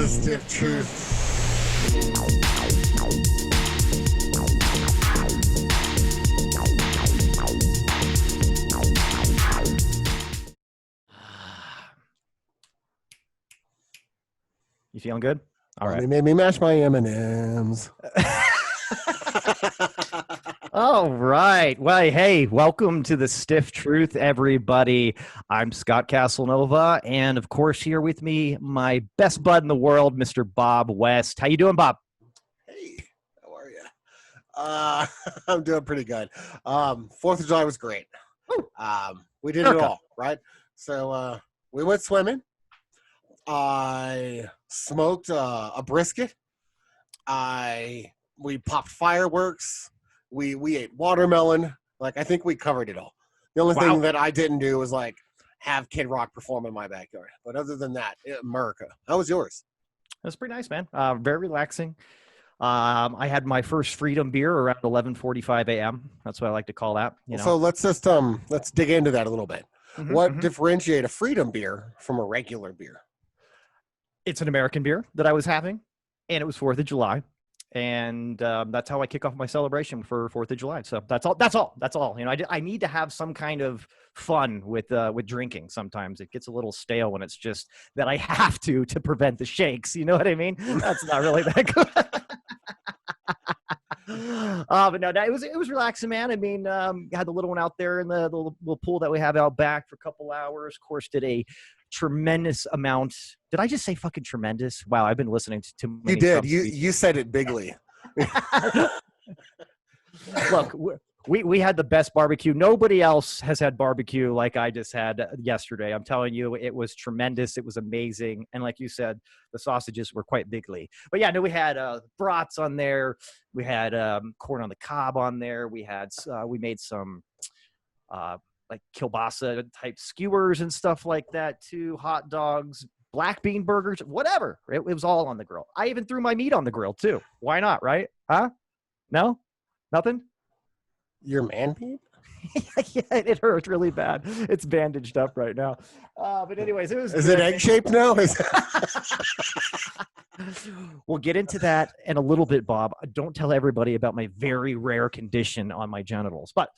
the stiff truth. You feeling good? All right. They made me mash my M&Ms. All right. Well, hey, welcome to the Stiff Truth, everybody. I'm Scott Casanova, and of course, here with me, my best bud in the world, Mr. Bob West. How you doing, Bob? Hey, how are you? I'm doing pretty good. 4th of July was great. We did it all, right? So we went swimming. I smoked a brisket. We popped fireworks. We ate watermelon. Like, I think we covered it all. The only thing that I didn't do was like have Kid Rock perform in my backyard. But other than that, America. How was yours? That's pretty nice, man. Very relaxing. I had my first Freedom beer around 11:45 a.m. That's what I like to call that. You know? So let's just let's dig into that a little bit. What differentiate a Freedom beer from a regular beer? It's an American beer that I was having, and it was 4th of July. And that's how I kick off my celebration for 4th of July. So that's all. You know, I need to have some kind of fun with drinking. Sometimes it gets a little stale when it's just that I have to prevent the shakes. You know what I mean? That's not really that good. But no, it was relaxing, man. I mean, had the little one out there in the little pool that we have out back for a couple hours. Of course, did a tremendous amount. Did I just say fucking tremendous? Wow, I've been listening to too many. You did. You said it bigly. Look, we had the best barbecue. Nobody else has had barbecue like I just had yesterday. I'm telling you, it was tremendous. It was amazing. And like you said, the sausages were quite bigly. But yeah, no, we had brats on there. We had corn on the cob on there. We made some like kielbasa type skewers and stuff like that too. Hot dogs, black bean burgers, whatever. It was all on the grill. I even threw my meat on the grill too. Why not, right? Huh? No? Nothing? Your man meat? Yeah, it hurt really bad. It's bandaged up right now. But anyways, it was. Is it egg-shaped now? We'll get into that in a little bit, Bob. Don't tell everybody about my very rare condition on my genitals. But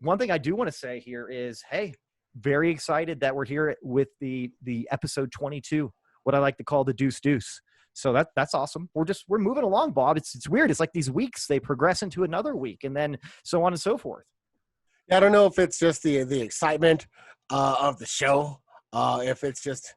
one thing I do want to say here is, hey, very excited that we're here with the episode 22, what I like to call the Deuce Deuce. So that's awesome. We're moving along, Bob. It's weird. It's like these weeks, they progress into another week and then so on and so forth. Yeah, I don't know if it's just the excitement of the show, if it's just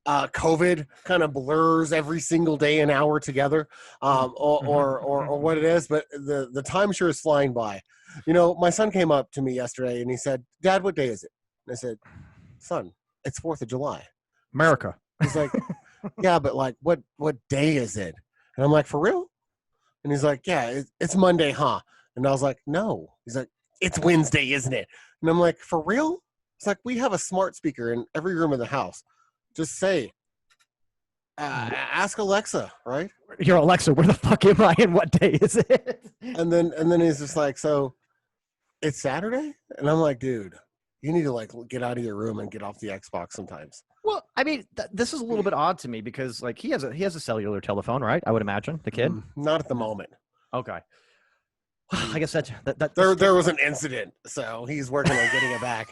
COVID kind of blurs every single day an hour together, or what it is. But the time sure is flying by. You know, my son came up to me yesterday and he said, "Dad, what day is it?" And I said, "Son, it's 4th of July. America." He's like, "Yeah, but like, what day is it?" And I'm like, "For real?" And he's like, "Yeah, it's Monday, huh?" And I was like, "No." He's like, "It's Wednesday, isn't it?" And I'm like, "For real?" It's like, we have a smart speaker in every room of the house. Just say, ask Alexa, right? You're Alexa, where the fuck am I and what day is it? And then he's just like, "So it's Saturday?" And I'm like, "Dude, you need to like get out of your room and get off the Xbox sometimes." Well, I mean, this is a little bit odd to me because like he has a cellular telephone, right? I would imagine the kid. Not at the moment. Okay. I guess that there was an incident, so he's working on getting it back.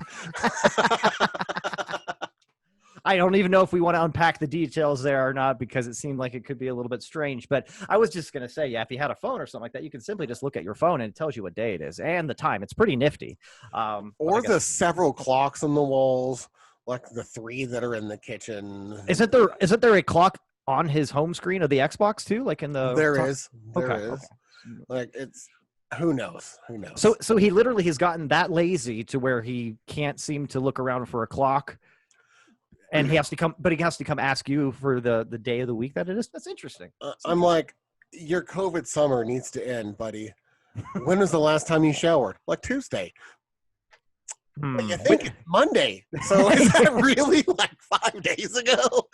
I don't even know if we want to unpack the details there or not because it seemed like it could be a little bit strange. But I was just going to say, yeah, if you had a phone or something like that, you can simply just look at your phone and it tells you what day it is and the time. It's pretty nifty. Or the several clocks on the walls, like the 3 that are in the kitchen. Isn't there a clock on his home screen of the Xbox too? Like in the There is. Okay. Like it's. Who knows? So he literally has gotten that lazy to where he can't seem to look around for a clock. And he has to come ask you for the day of the week that it is. That's interesting. I'm like, your COVID summer needs to end, buddy. When was the last time you showered? Like Tuesday. But you think it's Monday. So is that really like 5 days ago?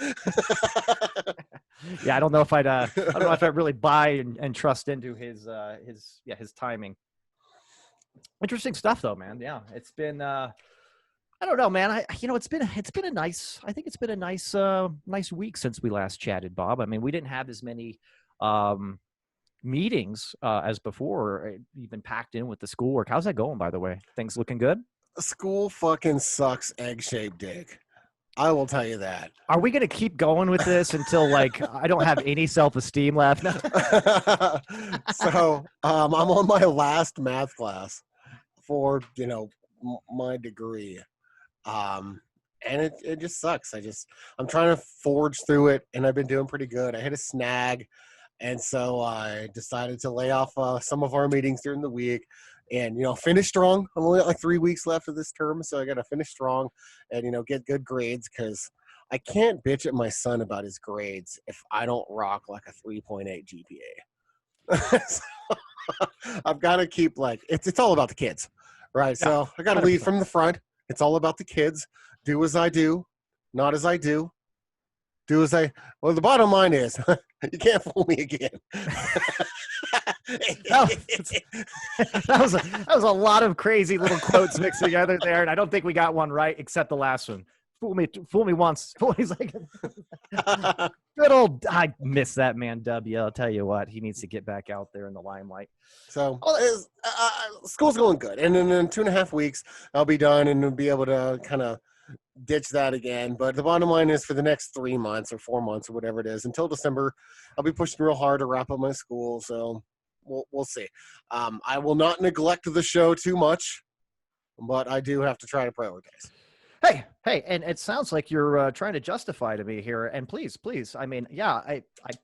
Yeah, I don't know if I'd really buy and trust into his timing. Interesting stuff though, man. Yeah, it's been I don't know, man. It's been a nice. I think it's been a nice week since we last chatted, Bob. I mean, we didn't have as many meetings as before. You've been packed in with the schoolwork. How's that going, by the way? Things looking good? School fucking sucks egg-shaped dick. I will tell you that. Are we going to keep going with this until like I don't have any self-esteem left? So I'm on my last math class for my degree, and it just sucks. I'm trying to forge through it, and I've been doing pretty good. I hit a snag, and so I decided to lay off some of our meetings during the week. And, finish strong. I'm only got like 3 weeks left of this term, so I got to finish strong and, get good grades because I can't bitch at my son about his grades if I don't rock like a 3.8 GPA. So, I've got to keep it's all about the kids, right? Yeah, so I got to lead from the front. It's all about the kids. Do as I do, not as I do. Do as I. Well, the bottom line is you can't fool me again. that was a lot of crazy little quotes mixed together there, and I don't think we got one right except the last one. Fool me once. Fool me like good old. I miss that man W. I'll tell you what, he needs to get back out there in the limelight. So school's going good, and in 2.5 weeks I'll be done and I'll be able to kind of ditch that again. But the bottom line is for the next 3 months or 4 months or whatever it is until December, I'll be pushing real hard to wrap up my school. So we'll see. I will not neglect the show too much, but I do have to try to prioritize. Hey, and it sounds like you're trying to justify to me here. And please, I mean, yeah,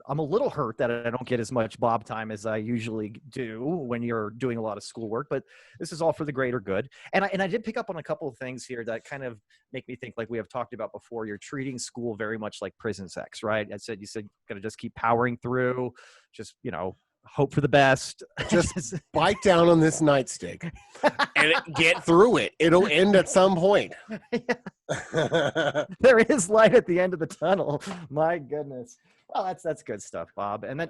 I'm a little hurt that I don't get as much Bob time as I usually do when you're doing a lot of schoolwork, but this is all for the greater good. And I did pick up on a couple of things here that kind of make me think, like we have talked about before, you're treating school very much like prison sex, right? You said got to just keep powering through, just, hope for the best. Just bite down on this nightstick and get through it. It'll end at some point. There is light at the end of the tunnel. My goodness. Well, that's good stuff, Bob. And then,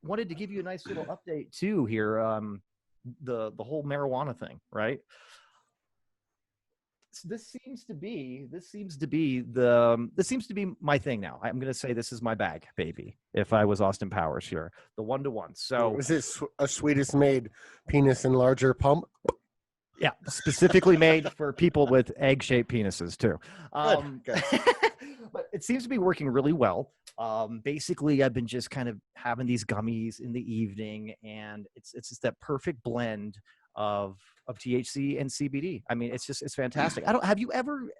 wanted to give you a nice little update too here. The whole marijuana thing, right? This seems to be my thing now. I'm going to say this is my bag, baby. If I was Austin Powers here, the 1-to-1. So is this a Swedish made penis enlarger pump? Yeah, specifically made for people with egg-shaped penises too. Good. But it seems to be working really well. Basically, I've been just kind of having these gummies in the evening, and it's just that perfect blend of THC and CBD. I mean, it's fantastic. Have you ever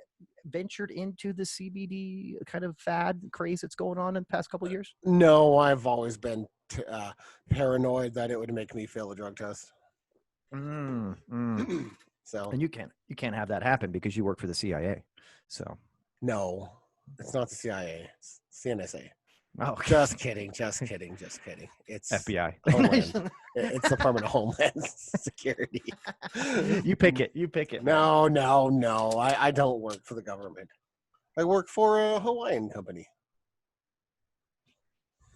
ventured into the CBD kind of fad craze that's going on in the past couple of years? No, I've always been paranoid that it would make me fail a drug test. So, and you can't have that happen because you work for the CIA. So no, it's not the CIA. It's CNSA. Oh, just kidding. It's FBI. It's Department of Homeland Security. You pick it. No. I don't work for the government. I work for a Hawaiian company.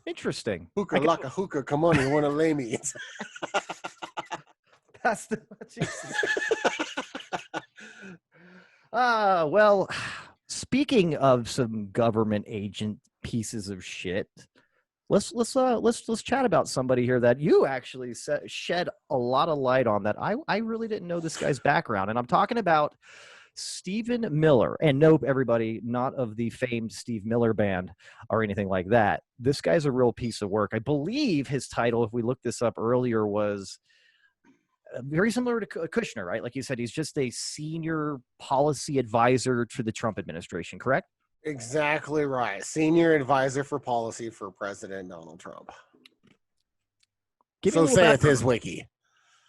Interesting. Hookah, laka, hookah. Come on, you want to lay me? That's the Jesus. Well, speaking of some government agent pieces of shit, let's chat about somebody here that you actually shed a lot of light on that I really didn't know this guy's background, and I'm talking about Stephen Miller. And no, everybody, not of the famed Steve Miller Band or anything like that. This guy's a real piece of work. I believe his title, if we looked this up earlier, was very similar to Kushner, right? Like you said, he's just a senior policy advisor to the Trump administration, correct? Exactly right. Senior advisor for policy for President Donald Trump. So saith his wiki.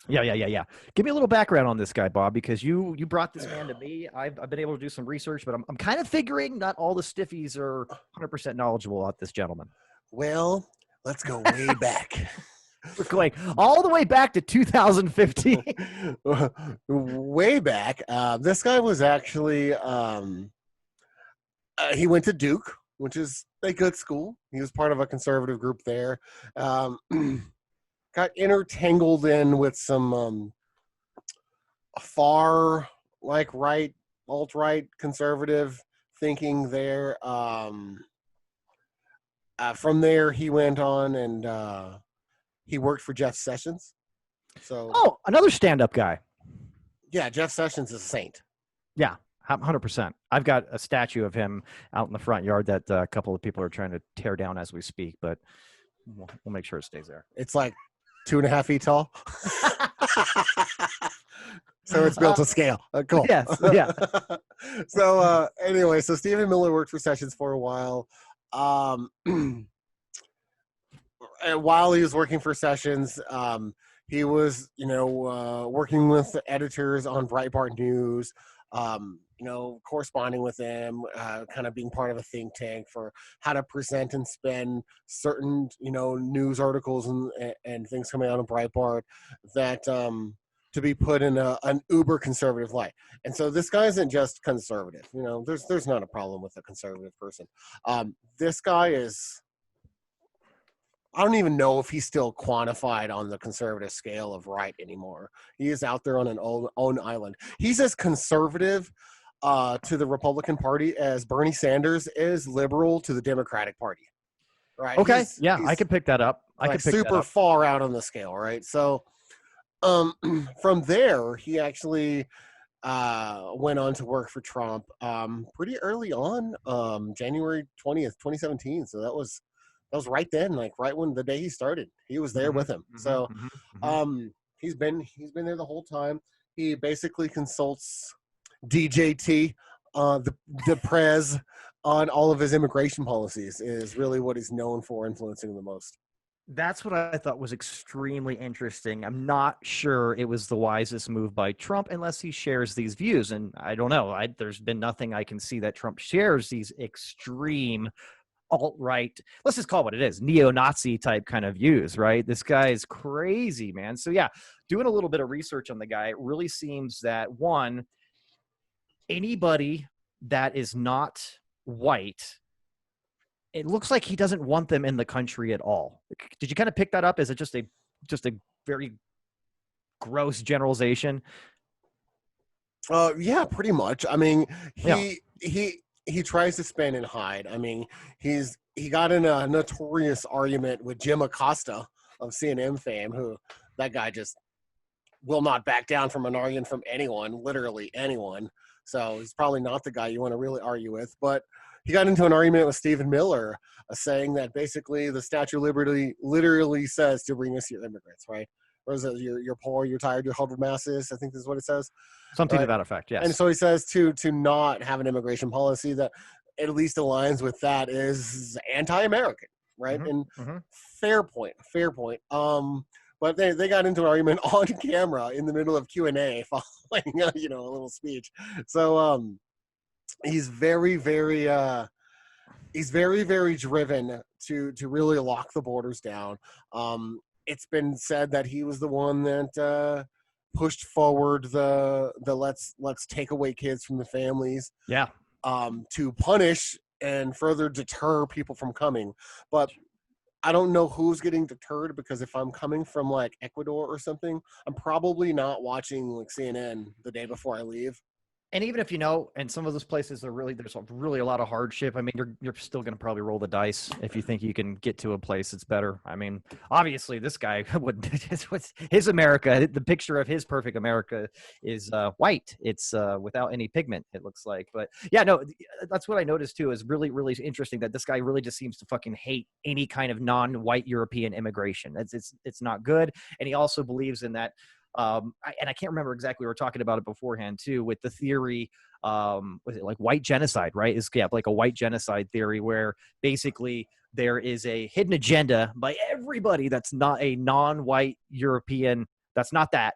Yeah. Give me a little background on this guy, Bob, because you brought this man to me. I've been able to do some research, but I'm kind of figuring not all the Stiffies are 100% knowledgeable about this gentleman. Well, let's go way back. We're going all the way back to 2015. Way back. This guy was actually, he went to Duke, which is a good school. He was part of a conservative group there. Got intertangled in with some far, right alt-right conservative thinking there. From there, he went on and he worked for Jeff Sessions. So, Oh, another stand-up guy. yeah, Jeff Sessions is a saint. Yeah, 100%. I've got a statue of him out in the front yard that a couple of people are trying to tear down as we speak, but we'll make sure it stays there. It's like 2.5 feet tall. So it's built to scale. Cool. Yes, yeah. So anyway, so Stephen Miller worked for Sessions for a while. And while he was working for Sessions, he was, working with the editors on Breitbart News, corresponding with them, kind of being part of a think tank for how to present and spin certain, news articles and things coming out of Breitbart that to be put in an uber conservative light. And so this guy isn't just conservative. There's not a problem with a conservative person. This guy is, I don't even know if he's still quantified on the conservative scale of right anymore. He is out there on an own island. He's as conservative to the Republican Party as Bernie Sanders is liberal to the Democratic Party. Right? Okay, he's I could pick that up. I could pick super that up. far out on the scale, right? So from there, he actually went on to work for Trump pretty early on, January 20th, 2017. So that was right then, like right when the day he started. He was there with him. So he's been there the whole time. He basically consults DJT, the prez, on all of his immigration policies is really what he's known for influencing the most. That's what I thought was extremely interesting. I'm not sure it was the wisest move by Trump unless he shares these views. And I don't know. There's been nothing I can see that Trump shares these extreme alt-right, let's just call it what it is, neo-Nazi type kind of views, right? This guy is crazy, man. So yeah, doing a little bit of research on the guy, it really seems that one, anybody that is not white, it looks like he doesn't want them in the country at all. Did you kind of pick that up? Is it just a very gross generalization? Yeah, pretty much. I mean, he tries to spin and hide. I mean, he got in a notorious argument with Jim Acosta of CNN fame, who that guy just will not back down from an argument from anyone, literally anyone. So he's probably not the guy you want to really argue with. But he got into an argument with Stephen Miller, saying that basically the Statue of Liberty literally says to bring us your immigrants, right? Or is it you're poor, you're tired, you're huddled masses? I think this is what it says. Something right? to that effect, yes. And so he says to not have an immigration policy that at least aligns with that is anti-American, right? And fair point. But they got into an argument on camera in the middle of Q&A following a little speech. So he's very, very driven to really lock the borders down. It's been said that he was the one that pushed forward the let's take away kids from the families. Yeah. To punish and further deter people from coming. But I don't know who's getting deterred, because if I'm coming from like Ecuador or something, I'm probably not watching like CNN the day before I leave. And even if and some of those places there's really a lot of hardship. I mean, you're still going to probably roll the dice if you think you can get to a place that's better. I mean, obviously this guy would his America, the picture of his perfect America is white. It's without any pigment, it looks like. But yeah, no, that's what I noticed too, is really, really interesting that this guy really just seems to fucking hate any kind of non-white European immigration. It's not good. And he also believes in that. And I can't remember exactly, we were talking about it beforehand too, with the theory, was it like white genocide, right? Like a white genocide theory where basically there is a hidden agenda by everybody that's not a non-white European, that's not that,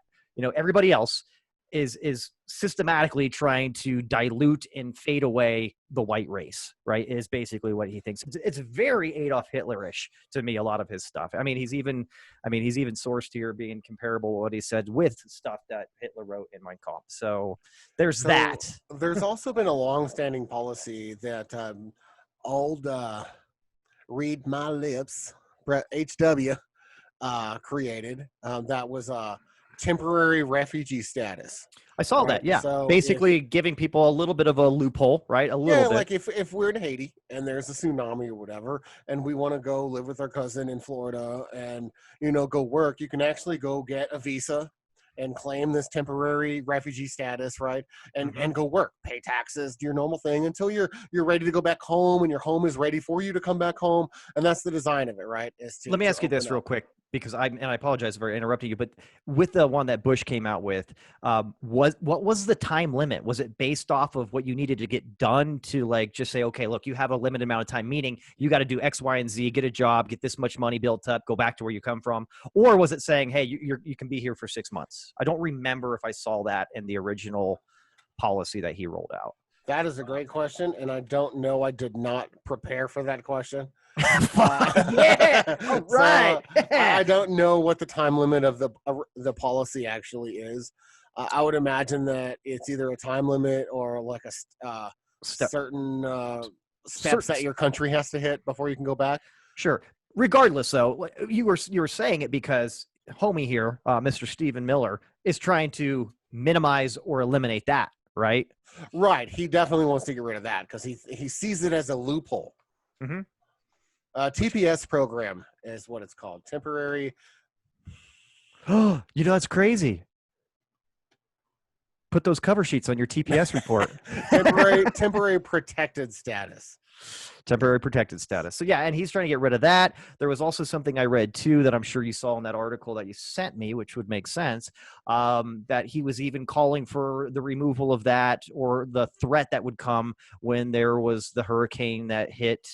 everybody else is systematically trying to dilute and fade away the white race, right? Is basically what he thinks. It's very Adolf Hitlerish to me, a lot of his stuff. I mean, he's even sourced here being comparable to what he said with stuff that Hitler wrote in Mein Kampf. So there's that. There's also been a long-standing policy that old read my lips, Brett HW created. That was temporary refugee status. I saw Right. that. Yeah. So Basically giving people a little bit of a loophole, right? A little bit. like if we're in Haiti and there's a tsunami or whatever, and we want to go live with our cousin in Florida and, go work, you can actually go get a visa and claim this temporary refugee status, right? And go work, pay taxes, do your normal thing until you're ready to go back home and your home is ready for you to come back home. And that's the design of it, right? Let me ask you this real quick, because I apologize for interrupting you, but with the one that Bush came out with, what was the time limit? Was it based off of what you needed to get done to like just say, okay, look, you have a limited amount of time, meaning you got to do X, Y, and Z, get a job, get this much money built up, go back to where you come from? Or was it saying, hey, you can be here for 6 months? I don't remember if I saw that in the original policy that he rolled out. That is a great question, and I don't know. I did not prepare for that question. Yeah, all right. So, I don't know what the time limit of the policy actually is. I would imagine that it's either a time limit or like a certain steps that your country has to hit before you can go back. Sure. Regardless, though, you were saying it because homie here, Mr. Stephen Miller, is trying to minimize or eliminate that, right? Right. He definitely wants to get rid of that because he sees it as a loophole. Mm-hmm. TPS program is what it's called. Temporary. That's crazy. Put those cover sheets on your TPS report. temporary protected status. Temporary protected status. So yeah, and he's trying to get rid of that. There was also something I read too that I'm sure you saw in that article that you sent me, which would make sense, that he was even calling for the removal of that or the threat that would come when there was the hurricane that hit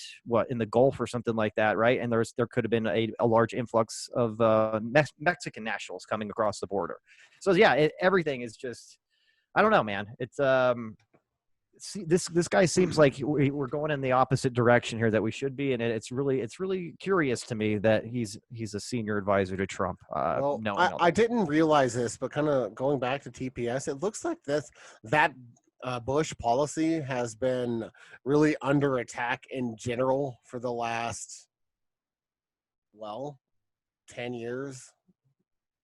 in the Gulf or something like that, right? And there could have been a large influx of Mexican nationals coming across the border. So yeah, everything is just, I don't know, man. It's this guy seems like we're going in the opposite direction here that we should be, and it's really curious to me that he's a senior advisor to Trump. Well, I didn't realize this, but kind of going back to TPS, it looks like that Bush policy has been really under attack in general for the last 10 years,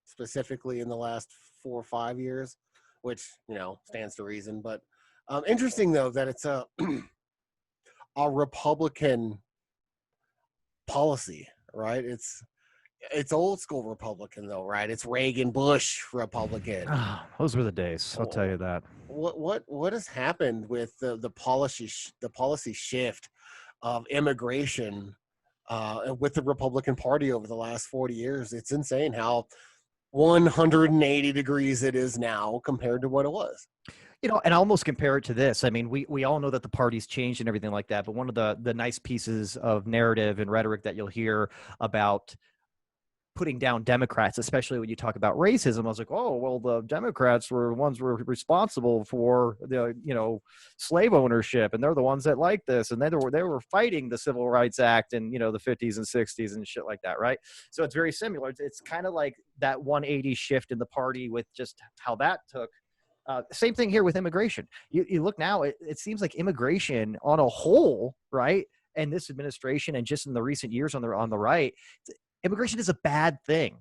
specifically in the last 4 or 5 years, which stands to reason, but. Interesting though that it's a Republican policy, right? It's old school Republican though, right? It's Reagan Bush Republican. Those were the days. I'll tell you that. What has happened with the policy shift of immigration with the Republican Party over the last 40 years? It's insane how 180 degrees it is now compared to what it was. And I almost compare it to this. I mean, we all know that the party's changed and everything like that, but one of the nice pieces of narrative and rhetoric that you'll hear about putting down Democrats, especially when you talk about racism, I was like, oh, well, the Democrats were the ones who were responsible for the, slave ownership, and they're the ones that like this, and they were fighting the Civil Rights Act in, the 50s and 60s and shit like that, right? So it's very similar. It's kind of like that 180 shift in the party with just how that took. Same thing here with immigration. You look now, it seems like immigration on a whole, right? And this administration and just in the recent years on the right, immigration is a bad thing.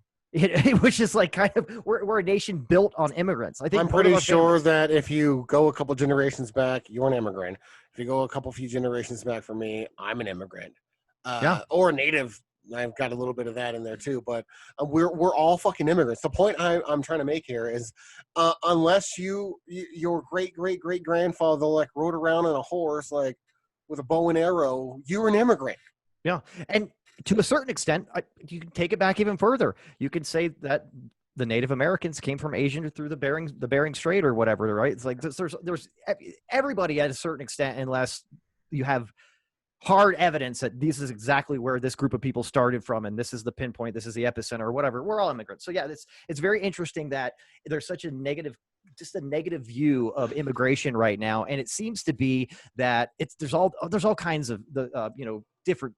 Which is like kind of, we're a nation built on immigrants. I think I'm pretty sure that if you go a couple generations back, you're an immigrant. If you go a few generations back for me, I'm an immigrant. Or a native. I've got a little bit of that in there too, but we're all fucking immigrants. The point I'm trying to make here is, unless your great grandfather like rode around on a horse like with a bow and arrow, you're an immigrant. Yeah, and to a certain extent, you can take it back even further. You can say that the Native Americans came from Asia through the Bering Strait or whatever, right? It's like there's everybody at a certain extent, unless you have hard evidence that this is exactly where this group of people started from, and this is the pinpoint, this is the epicenter or whatever. We're all immigrants. So yeah, it's very interesting that there's such a negative view of immigration right now, and it seems to be that there's all kinds of different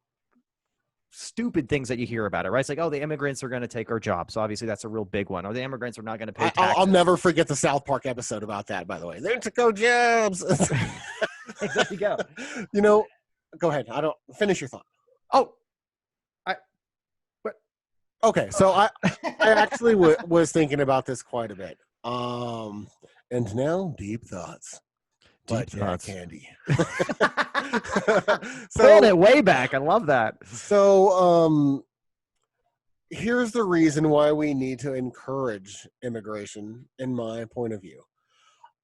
stupid things that you hear about it, right? It's like, oh, the immigrants are going to take our jobs. So obviously that's a real big one. Or the immigrants are not going to pay taxes. I'll never forget the South Park episode about that, by the way. They took our jobs. There you go. Go ahead. I don't finish your thought. Oh, Okay, so I actually was thinking about this quite a bit. And now deep thoughts. Deep Jack thoughts. Candy. Pulling it way back. I love that. So here's the reason why we need to encourage immigration, in my point of view.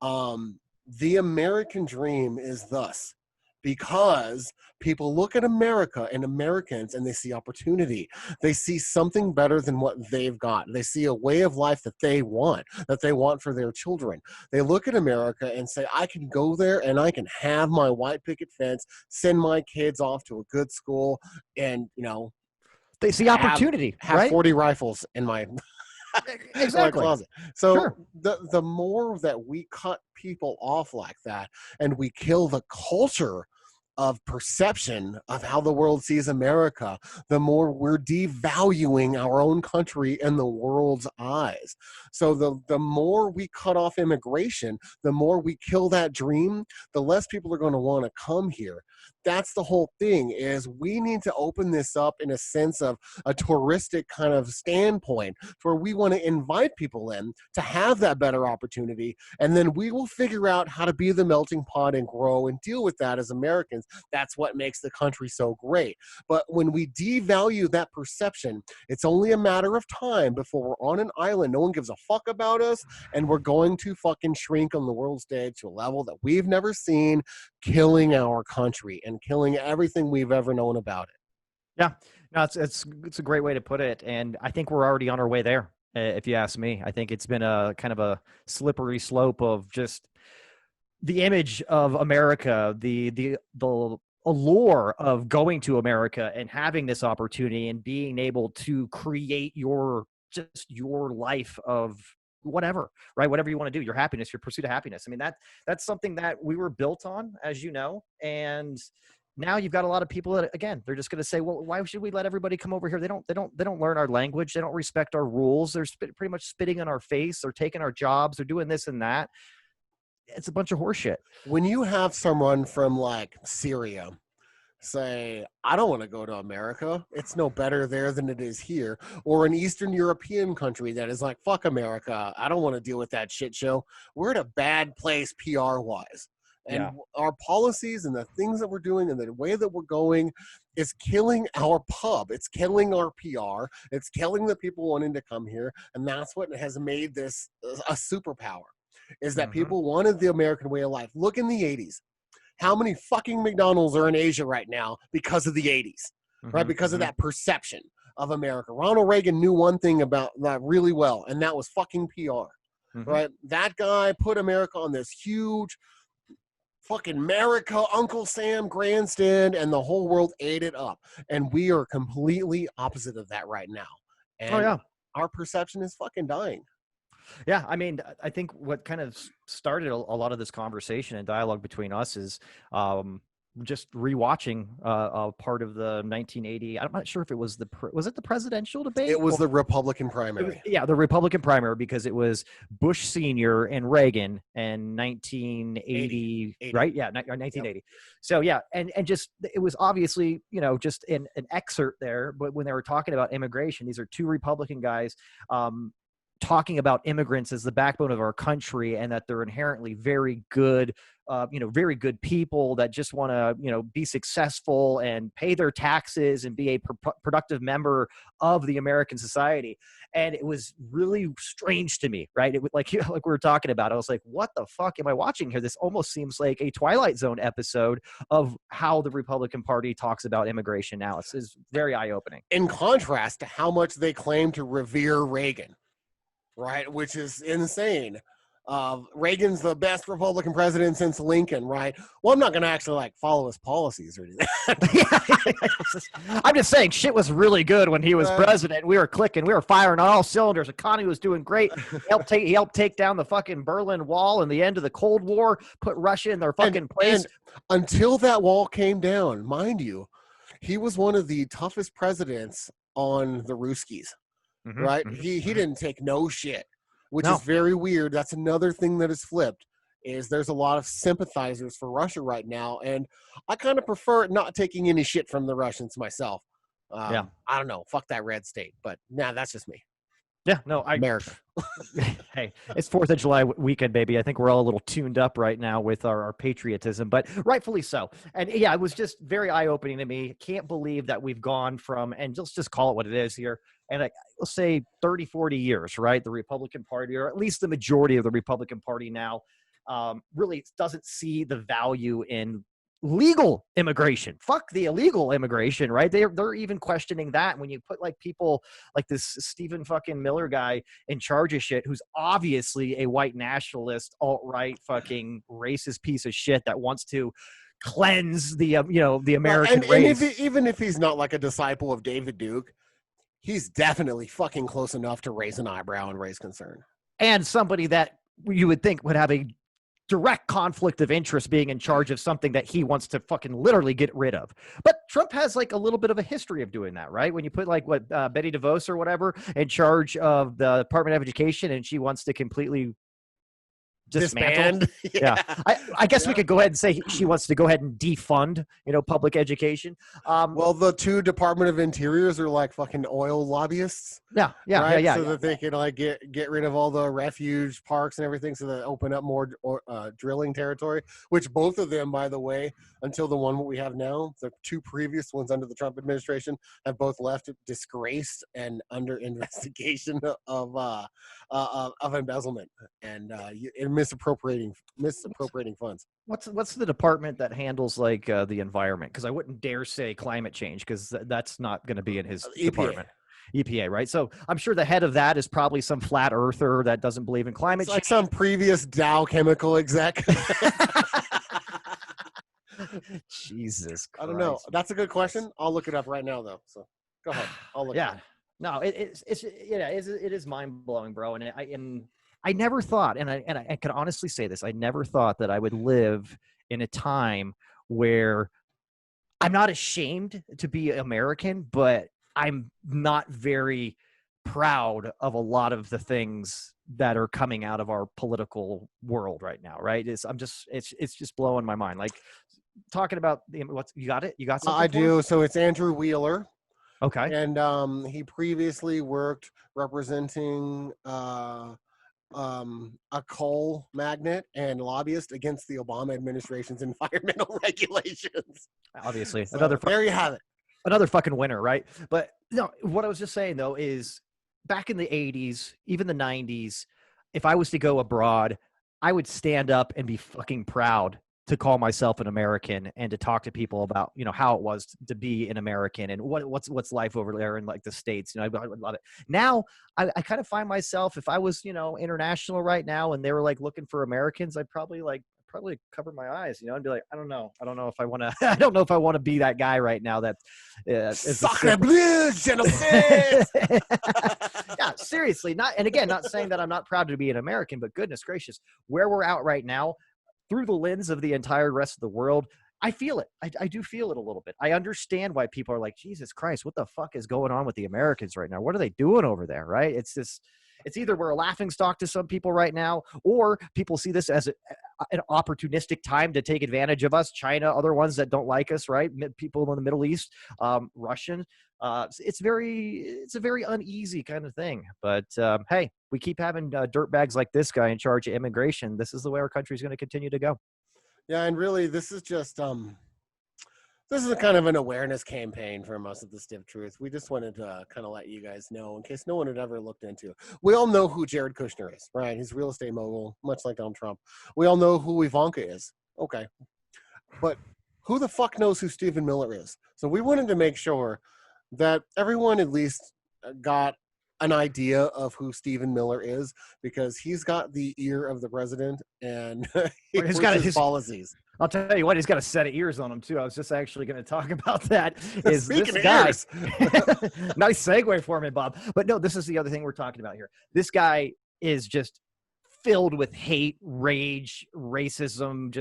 The American dream is thus because people look at America and Americans and they see opportunity. They see something better than what they've got. They see a way of life that they want for their children. They look at America and say, I can go there and I can have my white picket fence, send my kids off to a good school, and, They see opportunity, have right? 40 rifles in my Exactly. closet. So Sure. the more that we cut people off like that and we kill the culture of perception of how the world sees America, the more we're devaluing our own country in the world's eyes. So the more we cut off immigration, the more we kill that dream, the less people are going to want to come here. That's the whole thing, is we need to open this up in a sense of a touristic kind of standpoint where we want to invite people in to have that better opportunity. And then we will figure out how to be the melting pot and grow and deal with that as Americans. That's what makes the country so great. But when we devalue that perception, it's only a matter of time before we're on an island. No one gives a fuck about us. And we're going to fucking shrink on the world stage to a level that we've never seen, killing our country and killing everything we've ever known about it. Yeah, no, it's a great way to put it, and I think we're already on our way there. If you ask me, I think it's been a kind of a slippery slope of just the image of America, the allure of going to America and having this opportunity and being able to create your life of whatever, right? Whatever you want to do, your happiness, your pursuit of happiness. I mean, that's something that we were built on, as you know, and now you've got a lot of people that, again, they're just going to say, well, why should we let everybody come over here? They don't learn our language. They don't respect our rules. They're pretty much spitting in our face. They're taking our jobs. They're doing this and that. It's a bunch of horseshit. When you have someone from like Syria say, I don't want to go to America, it's no better there than it is here, or an Eastern European country that is like, fuck America, I don't want to deal with that shit show, we're at a bad place PR wise. And our policies and the things that we're doing and the way that we're going is killing our pub. It's killing our PR. It's killing the people wanting to come here. And that's what has made this a superpower, is that people wanted the American way of life. Look in the 80s. How many fucking McDonald's are in Asia right now because of the 80s, right? Because of that perception of America. Ronald Reagan knew one thing about that really well, and that was fucking PR, right? That guy put America on this huge fucking America, Uncle Sam grandstand, and the whole world ate it up. And we are completely opposite of that right now. And our perception is fucking dying. Yeah, I mean, I think what kind of started a lot of this conversation and dialogue between us is just rewatching part of the 1980. I'm not sure if it was was it the presidential debate? It was the Republican primary. The Republican primary, because it was Bush Sr. and Reagan in 1980, right? Yeah, 1980. Yep. So yeah, and just it was obviously, just an excerpt there. But when they were talking about immigration, these are two Republican guys talking about immigrants as the backbone of our country, and that they're inherently very good, very good people that just want to, be successful and pay their taxes and be a productive member of the American society. And it was really strange to me, right? It was like we were talking about, I was like, what the fuck am I watching here? This almost seems like a Twilight Zone episode of how the Republican Party talks about immigration now. It's very eye-opening. In contrast to how much they claim to revere Reagan. Right, which is insane. Reagan's the best Republican president since Lincoln, right? Well, I'm not going to actually follow his policies or anything. I'm just saying shit was really good when he was president. We were clicking, we were firing on all cylinders. The economy was doing great. He helped take down the fucking Berlin Wall in the end of the Cold War, put Russia in their fucking place. And until that wall came down, mind you, he was one of the toughest presidents on the Ruskies. Right? He didn't take no shit, which is very weird. That's another thing that is flipped, is there's a lot of sympathizers for Russia right now. And I kind of prefer not taking any shit from the Russians myself. Yeah. I don't know. Fuck that red state. But nah, that's just me. Yeah, no, America. Hey, it's 4th of July weekend, baby. I think we're all a little tuned up right now with our patriotism, but rightfully so. And yeah, it was just very eye-opening to me. Can't believe that we've gone from, and let's just call it what it is here, and let's say 30, 40 years, right? The Republican Party, or at least the majority of the Republican Party now, really doesn't see the value in legal immigration. Fuck the illegal immigration, right? They're even questioning that. When you put like people like this Stephen fucking Miller guy in charge of shit, who's obviously a white nationalist, alt-right fucking racist piece of shit that wants to cleanse the the American race. And even if he's not like a disciple of David Duke, he's definitely fucking close enough to raise an eyebrow and raise concern. And somebody that you would think would have a direct conflict of interest being in charge of something that he wants to fucking literally get rid of. But Trump has like a little bit of a history of doing that, right? When you put like Betty DeVos or whatever in charge of the Department of Education, and she wants to completely dismantle. Yeah. I guess we could go ahead and say she wants to go ahead and defund, public education. Well, the two Department of Interiors are like fucking oil lobbyists. Yeah. So that they can like get rid of all the refuge parks and everything, so that open up more drilling territory. Which both of them, by the way, until the one we have now, the two previous ones under the Trump administration have both left disgraced and under investigation of embezzlement and misappropriating funds. What's the department that handles like the environment? Because I wouldn't dare say climate change, because that's not going to be in his department. EPA, right? So I'm sure the head of that is probably some flat earther that doesn't believe in climate change. Like some previous Dow Chemical exec. Jesus Christ. I don't know. That's a good question. I'll look it up right now, though. So go ahead. I'll look it up. No, it is mind blowing, bro. And I never thought, and I can honestly say this, I never thought that I would live in a time where I'm not ashamed to be American, but I'm not very proud of a lot of the things that are coming out of our political world right now, right? It's just blowing my mind. Like talking about you got it? You got something? I do. So it's Andrew Wheeler. Okay. And he previously worked representing a coal magnate and lobbyist against the Obama administration's environmental regulations. Obviously. So there you have it. Another fucking winner, right? But no, what I was just saying though is back in the 80s, even the 90s, if I was to go abroad, I would stand up and be fucking proud to call myself an American and to talk to people about, how it was to be an American and what's life over there in like the States. I would love it. Now I kind of find myself, if I was, international right now and they were like looking for Americans, I'd probably cover my eyes, and be like, I don't know if I want to, I don't know if I want to be that guy right now. That Sacre bleu, Genesis. Yeah, seriously. Not saying that I'm not proud to be an American, but goodness gracious, where we're at right now, through the lens of the entire rest of the world, I feel it. I do feel it a little bit. I understand why people are like, Jesus Christ, what the fuck is going on with the Americans right now? What are they doing over there, right? It's either we're a laughingstock to some people right now, or people see this as an opportunistic time to take advantage of us. China, other ones that don't like us, right? People in the Middle East, Russian. It's a very uneasy kind of thing. But hey, we keep having dirtbags like this guy in charge of immigration. This is the way our country is going to continue to go. Yeah, and really, this is just this is a kind of an awareness campaign from us at the Stiff Truth. We just wanted to kind of let you guys know, in case no one had ever looked into it. We all know who Jared Kushner is, right? He's a real estate mogul, much like Donald Trump. We all know who Ivanka is. Okay. But who the fuck knows who Stephen Miller is? So we wanted to make sure that everyone at least got an idea of who Stephen Miller is, because he's got the ear of the president and he's got his policies. I'll tell you what, he's got a set of ears on him too. I was just actually going to talk about that. Is Speaking this of guy? ears. Nice segue for me, Bob. But no, this is the other thing we're talking about here. This guy is just filled with hate, rage, racism.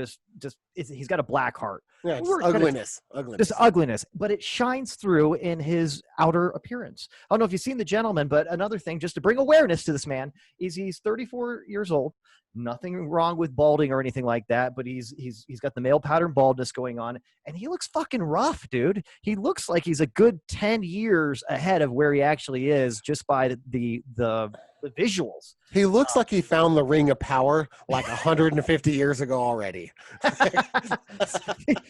He's got a black heart. Yeah, just ugliness. Just ugliness, but it shines through in his outer appearance. I don't know if you've seen The Gentleman, but another thing, just to bring awareness to this man, is he's 34 years old. Nothing wrong with balding or anything like that, but he's got the male pattern baldness going on, and he looks fucking rough, dude. He looks like he's a good 10 years ahead of where he actually is just by the visuals. He looks like he found the ring of power like 150 years ago already.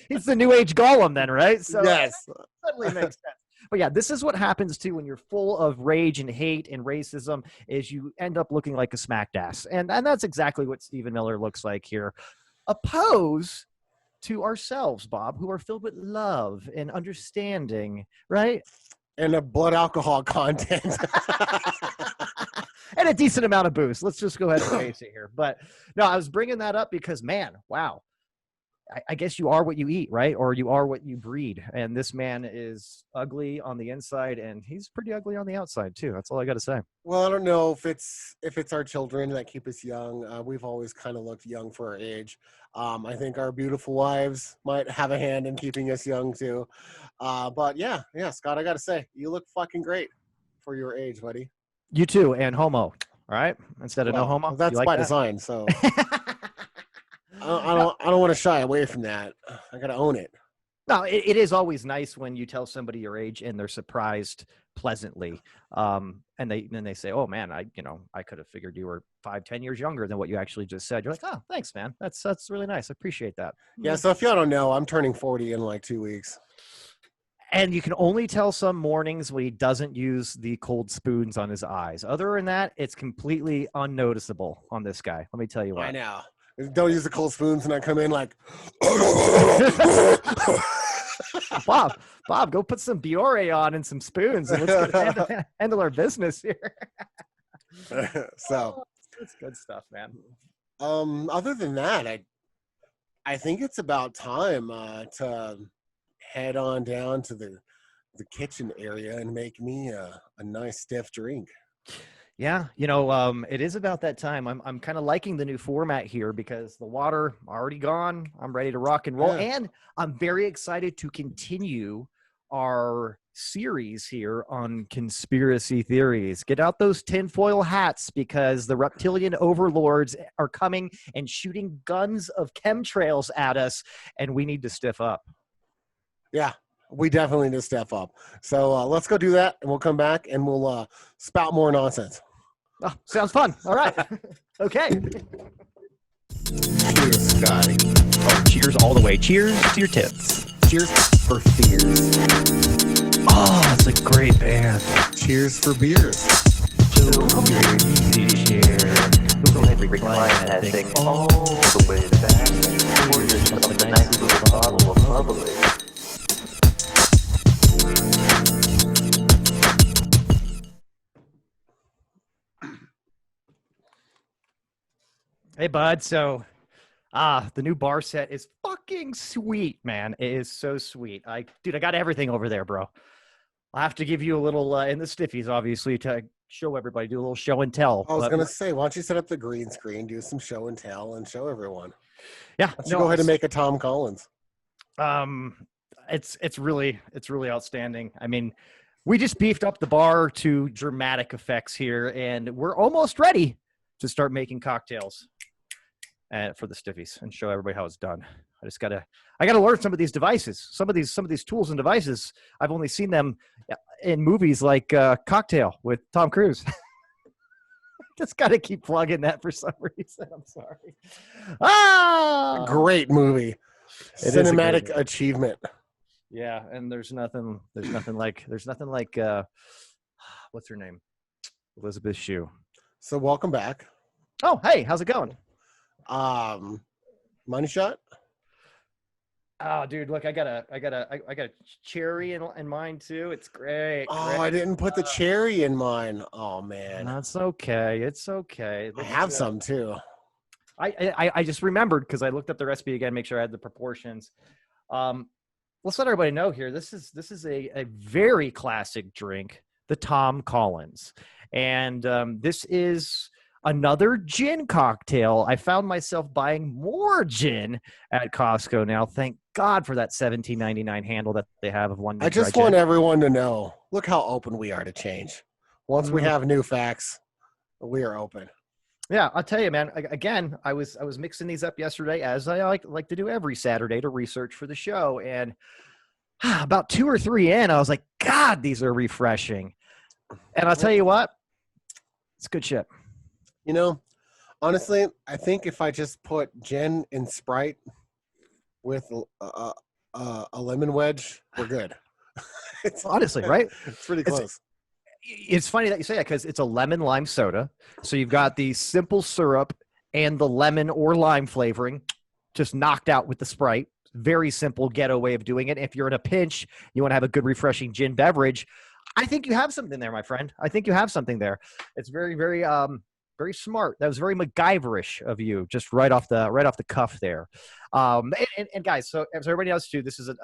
He's the new age golem then, right? So yes. Totally makes sense. But yeah, this is what happens too when you're full of rage and hate and racism, is you end up looking like a smacked ass. And that's exactly what Stephen Miller looks like here. Opposed to ourselves, Bob, who are filled with love and understanding, right? And a blood alcohol content. And a decent amount of booze. Let's just go ahead and face it here. But no, I was bringing that up because, man, wow. I guess you are what you eat, right? Or you are what you breed. And this man is ugly on the inside, and he's pretty ugly on the outside too. That's all I got to say. Well, I don't know if it's our children that keep us young. We've always kind of looked young for our age. I think our beautiful wives might have a hand in keeping us young too. But yeah, Scott, I got to say, you look fucking great for your age, buddy. You too, and homo, all right? Instead of no homo. That's by design, so. I don't want to shy away from that. I got to own it. No, it is always nice when you tell somebody your age and they're surprised pleasantly. And they say, "Oh man, I could have figured you were 5-10 years younger than what you actually just said." You're like, "Oh, thanks, man. That's really nice. I appreciate that." Yeah. So if y'all don't know, I'm turning 40 in like 2 weeks. And you can only tell some mornings when he doesn't use the cold spoons on his eyes. Other than that, it's completely unnoticeable on this guy. Let me tell you what. I know. Don't use the cold spoons, and I come in like, Bob, go put some Biore on and some spoons, and let's handle our business here. So that's good stuff, man. Other than that, I think it's about time to head on down to the kitchen area and make me a nice stiff drink. Yeah, it is about that time. I'm kind of liking the new format here because the water already gone. I'm ready to rock and roll, and I'm very excited to continue our series here on conspiracy theories. Get out those tinfoil hats because the reptilian overlords are coming and shooting guns of chemtrails at us, and we need to stiff up. Yeah, we definitely need to step up. So let's go do that, and we'll come back and we'll spout more nonsense. Oh, sounds fun. All right. Okay. Cheers, Scotty. Oh, cheers all the way. Cheers to your tits. Cheers for fears. Oh, it's a great band. Cheers for beers. Cheers. Recline that thing all the way back. Pour yourself a nice little bottle of bubbly. Hey, bud. So, the new bar set is fucking sweet, man. It is so sweet. I got everything over there, bro. I'll have to give you a little, in the Stiffies, obviously, to show everybody, do a little show and tell. I was going to say, why don't you set up the green screen, do some show and tell, and show everyone? Yeah. Go ahead and make a Tom Collins. It's really outstanding. I mean, we just beefed up the bar to dramatic effects here, and we're almost ready to start making cocktails for the Stiffies and show everybody how it's done. I gotta learn some of these devices, some of these tools and devices. I've only seen them in movies like Cocktail with Tom Cruise. Just gotta keep plugging that for some reason. I'm sorry. Great movie. Cinematic achievement. Yeah, and there's nothing like what's her name? Elizabeth Shue. So welcome back. Oh, hey, how's it going? Money shot. Oh, dude, look, I got a cherry in mine too. It's great. Oh, great. I didn't put the cherry in mine. Oh man, that's okay. It's okay. I have some too. I just remembered because I looked up the recipe again, make sure I had the proportions. Let's let everybody know here. This is a very classic drink, the Tom Collins, and this is another gin cocktail. I found myself buying more gin at Costco now. Thank God for that $17.99 handle that they have of London I Dry just Gin. want everyone to know, look how open we are to change. Once we have new facts, we are open. Yeah, I'll tell you, man. Again, I was mixing these up yesterday, as I like to do every Saturday to research for the show. And about 2 or 3 in, I was like, God, these are refreshing. And I'll tell you what, it's good shit. You know, honestly, I think if I just put gin and Sprite with a lemon wedge, we're good. Honestly, right? It's pretty close. It's funny that you say that because it's a lemon lime soda. So you've got the simple syrup and the lemon or lime flavoring just knocked out with the Sprite. Very simple ghetto way of doing it. If you're in a pinch, you want to have a good refreshing gin beverage, I think you have something there, my friend. I think you have something there. It's very, very, very smart. That was very MacGyverish of you, just right off the cuff there. And guys, so as everybody else too, this is a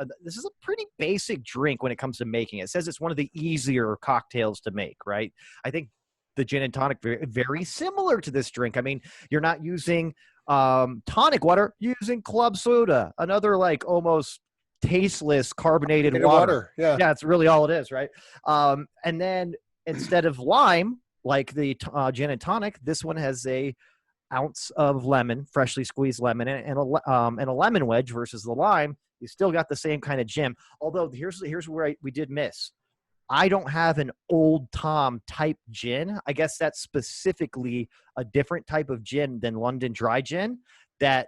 pretty basic drink when it comes to making it. It says it's one of the easier cocktails to make, right? I think the gin and tonic very, very similar to this drink. I mean, you're not using tonic water, you're using club soda, another like almost tasteless carbonated water. Yeah, it's really all it is, right? And then instead of lime, like the gin and tonic, this one has a ounce of lemon, freshly squeezed lemon, and a lemon wedge versus the lime. You still got the same kind of gin. Although here's where we did miss. I don't have an Old Tom type gin. I guess that's specifically a different type of gin than London Dry Gin that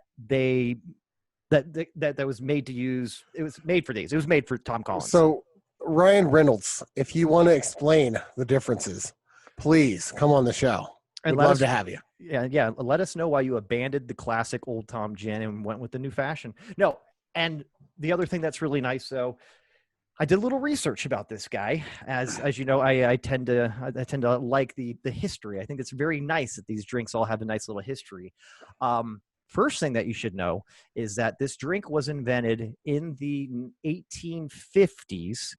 was made to use. It was made for these. It was made for Tom Collins. So Ryan Reynolds, if you want to explain the differences, please come on the show. We'd love to have you. Yeah. Let us know why you abandoned the classic Old Tom gin and went with the new fashion. No, and the other thing that's really nice, though, I did a little research about this guy. As you know, I tend to like the history. I think it's very nice that these drinks all have a nice little history. First thing that you should know is that this drink was invented in the 1850s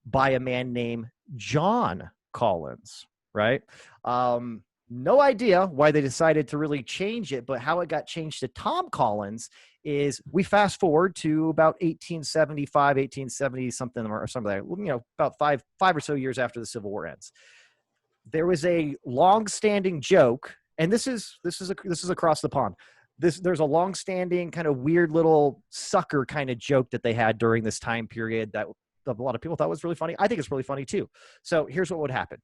by a man named John Collins, right? No idea why they decided to really change it, but how it got changed to Tom Collins is we fast forward to about 1875, 1870 something or something like that, you know, about five or so years after the Civil War ends. There was a long-standing joke, and this is across the pond. There's a long-standing kind of weird little sucker kind of joke that they had during this time period that a lot of people thought was really funny. I think it's really funny too. So here's what would happen.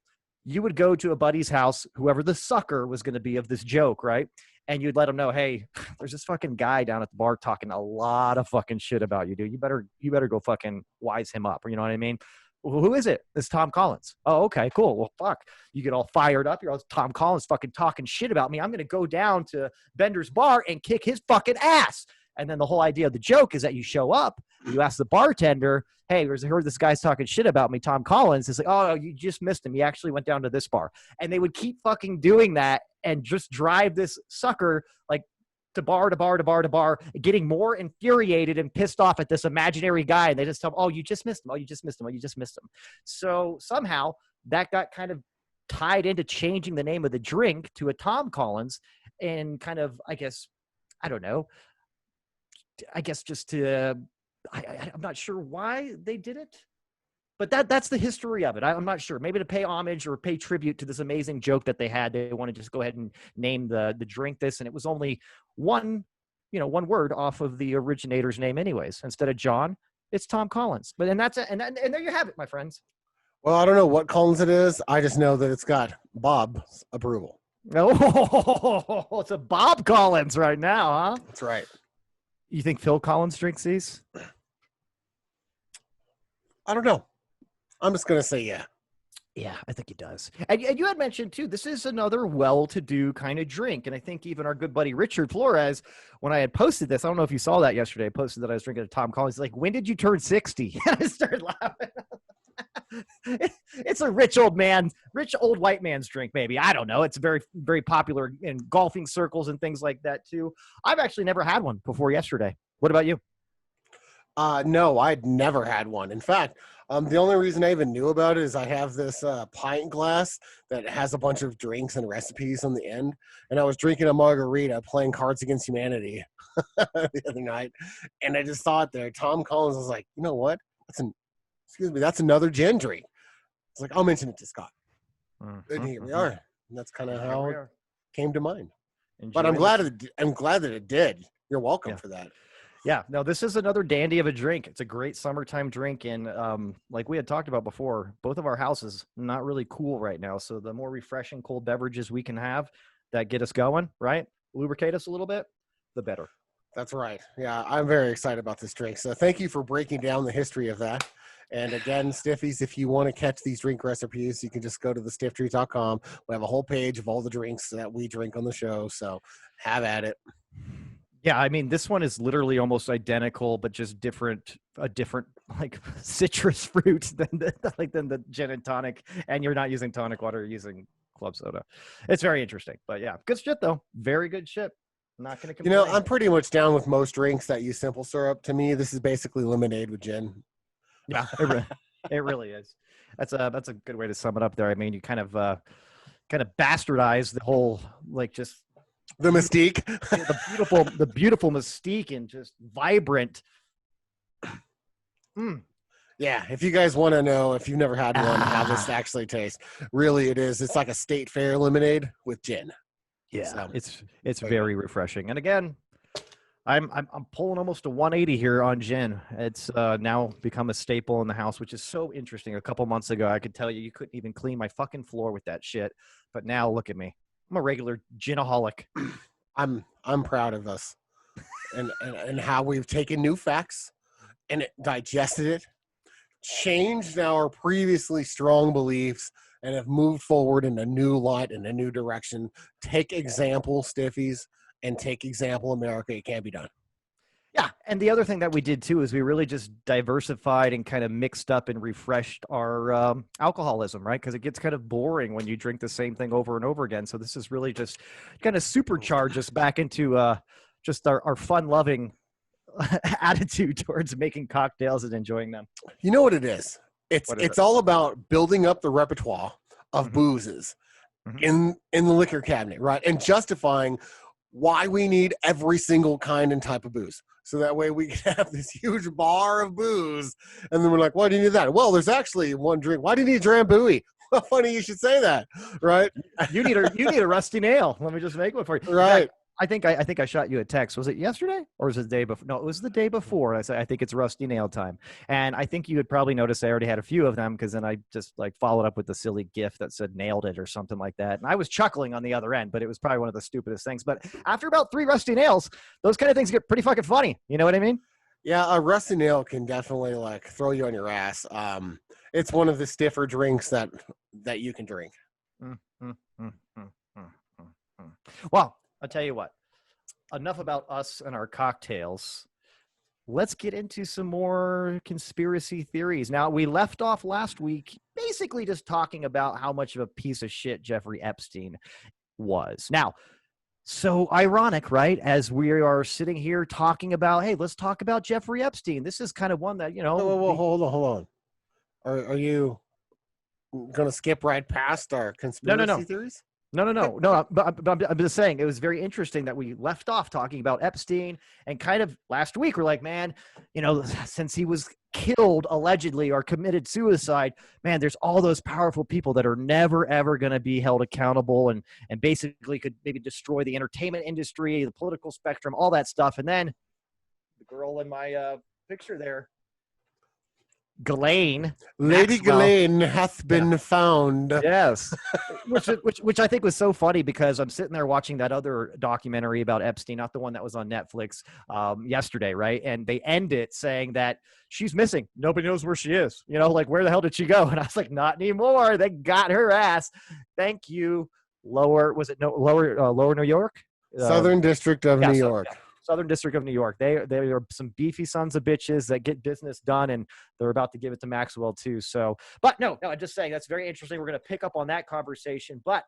You would go to a buddy's house, whoever the sucker was going to be of this joke, right? And you'd let them know, hey, there's this fucking guy down at the bar talking a lot of fucking shit about you, dude. You better go fucking wise him up. Or you know what I mean? Well, who is it? It's Tom Collins. Oh, okay, cool. Well, fuck. You get all fired up. You're all Tom Collins fucking talking shit about me. I'm going to go down to Bender's bar and kick his fucking ass. And then the whole idea of the joke is that you show up, you ask the bartender, hey, I heard this guy's talking shit about me, Tom Collins. It's like, oh, you just missed him. He actually went down to this bar. And they would keep fucking doing that and just drive this sucker like to bar to bar to bar to bar, getting more infuriated and pissed off at this imaginary guy. And they just tell him, oh, you just missed him. Oh, you just missed him. Oh, you just missed him. So somehow that got kind of tied into changing the name of the drink to a Tom Collins and kind of, I guess, I don't know. I guess just to, I'm not sure why they did it, but that's the history of it. I'm not sure. Maybe to pay homage or pay tribute to this amazing joke that they had. They wanted to just go ahead and name the drink this, and it was only one word off of the originator's name, anyways. Instead of John, it's Tom Collins. But and that's it. And there you have it, my friends. Well, I don't know what Collins it is. I just know that it's got Bob's approval. Oh, it's a Bob Collins right now, huh? That's right. You think Phil Collins drinks these? I don't know. I'm just going to say yeah. Yeah, I think he does. And you had mentioned, too, this is another well-to-do kind of drink. And I think even our good buddy Richard Flores, when I had posted this, I don't know if you saw that yesterday, I posted that I was drinking a Tom Collins. He's like, when did you turn 60? And I started laughing. It's a rich old white man's drink, maybe. I don't know. It's very, very popular in golfing circles and things like that, too. I've actually never had one before yesterday. What about you? No, I'd never had one. In fact, the only reason I even knew about it is I have this pint glass that has a bunch of drinks and recipes on the end, and I was drinking a margarita playing Cards Against Humanity the other night, and I just saw it there. Tom Collins was like, you know what? That's another gin drink. It's like, I'll mention it to Scott. And here we are. And that's kind of how it came to mind. But I'm glad that it did. You're welcome for that. Yeah, no, this is another dandy of a drink. It's a great summertime drink. And like we had talked about before, both of our houses not really cool right now. So the more refreshing cold beverages we can have that get us going, right? Lubricate us a little bit, the better. That's right. Yeah, I'm very excited about this drink. So thank you for breaking down the history of that. And again, Stiffies, if you want to catch these drink recipes, you can just go to thestiffdrink.com. We have a whole page of all the drinks that we drink on the show. So have at it. Yeah, I mean, this one is literally almost identical, but just a different like citrus fruit than the gin and tonic. And you're not using tonic water, you're using club soda. It's very interesting. But yeah, good shit though. Very good shit. I'm not going to complain. You know, I'm pretty much down with most drinks that use simple syrup. To me, this is basically lemonade with gin. Yeah, it really is. That's a good way to sum it up there. I mean, you kind of bastardize the whole just the mystique, the beautiful mystique and just vibrant. Yeah, if you guys want to know, if you've never had one, how this actually tastes, really it is. It's like a state fair lemonade with gin. Yeah, so, it's very refreshing. And again, I'm pulling almost a 180 here on gin. It's now become a staple in the house, which is so interesting. A couple months ago, I could tell you couldn't even clean my fucking floor with that shit. But now look at me. I'm a regular ginaholic. I'm proud of us and how we've taken new facts and digested it, changed our previously strong beliefs, and have moved forward in a new light, in a new direction. Take example, Stiffies, and take example, America. It can be done. Yeah, and the other thing that we did too is we really just diversified and kind of mixed up and refreshed our alcoholism, right? Because it gets kind of boring when you drink the same thing over and over again. So this is really just kind of supercharge us back into just our fun-loving attitude towards making cocktails and enjoying them. You know what it is? It's all about building up the repertoire of boozes in the liquor cabinet, right? And justifying why we need every single kind and type of booze. So that way we can have this huge bar of booze. And then we're like, why do you need that? Well, there's actually one drink. Why do you need Drambuie? Well, funny you should say that, right? You need a rusty nail. Let me just make one for you. Right. I think I shot you a text. Was it yesterday or was it the day before? No, it was the day before. I said, I think it's rusty nail time. And I think you had probably noticed I already had a few of them because then I just followed up with the silly GIF that said nailed it or something like that. And I was chuckling on the other end, but it was probably one of the stupidest things. But after about 3 rusty nails, those kind of things get pretty fucking funny. You know what I mean? Yeah, a rusty nail can definitely throw you on your ass. It's one of the stiffer drinks that you can drink. Well, I'll tell you what, enough about us and our cocktails. Let's get into some more conspiracy theories. Now, we left off last week basically just talking about how much of a piece of shit Jeffrey Epstein was. Now, so ironic, right? As we are sitting here talking about, hey, let's talk about Jeffrey Epstein. This is kind of one that, Whoa, hold on. Are you going to skip right past our conspiracy theories? No. But I'm just saying it was very interesting that we left off talking about Epstein and kind of last week we're like, man, since he was killed allegedly or committed suicide, man, there's all those powerful people that are never, ever going to be held accountable and basically could maybe destroy the entertainment industry, the political spectrum, all that stuff. And then the girl in my picture there, Ghislaine, Lady Ghislaine hath been found. Yes, which I think was so funny because I'm sitting there watching that other documentary about Epstein, not the one that was on Netflix yesterday, right? And they end it saying that she's missing. Nobody knows where she is. Where the hell did she go? And I was like, not anymore. They got her ass. Thank you. Lower New York? Southern District of New York. Yeah. Southern District of New York. They are some beefy sons of bitches that get business done, and they're about to give it to Maxwell too. So, but no, I'm just saying that's very interesting. We're going to pick up on that conversation. But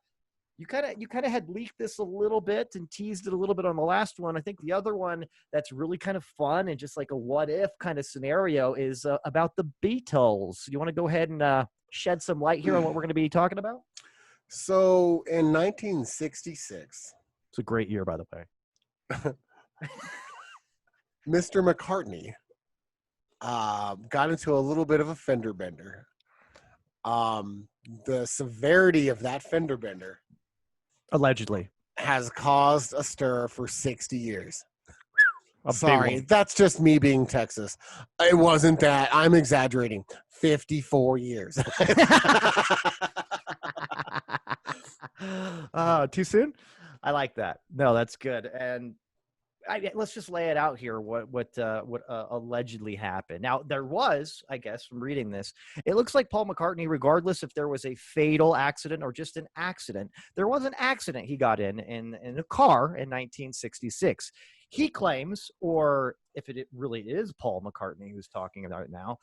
you kind of had leaked this a little bit and teased it a little bit on the last one. I think the other one that's really kind of fun and just like a what if kind of scenario is about the Beatles. You want to go ahead and shed some light here on what we're going to be talking about? So in 1966, it's a great year, by the way. Mr. McCartney got into a little bit of a fender bender. The severity of that fender bender allegedly has caused a stir for 60 years. Sorry, that's just me being Texas. It wasn't that. I'm exaggerating. 54 years. Too soon? I like that. No, that's good. And let's just lay it out here. What allegedly happened. Now, there was, I guess, from reading this, it looks like Paul McCartney, regardless if there was a fatal accident or just an accident, there was an accident he got in a car in 1966. He claims, or if it really is Paul McCartney who's talking about it now,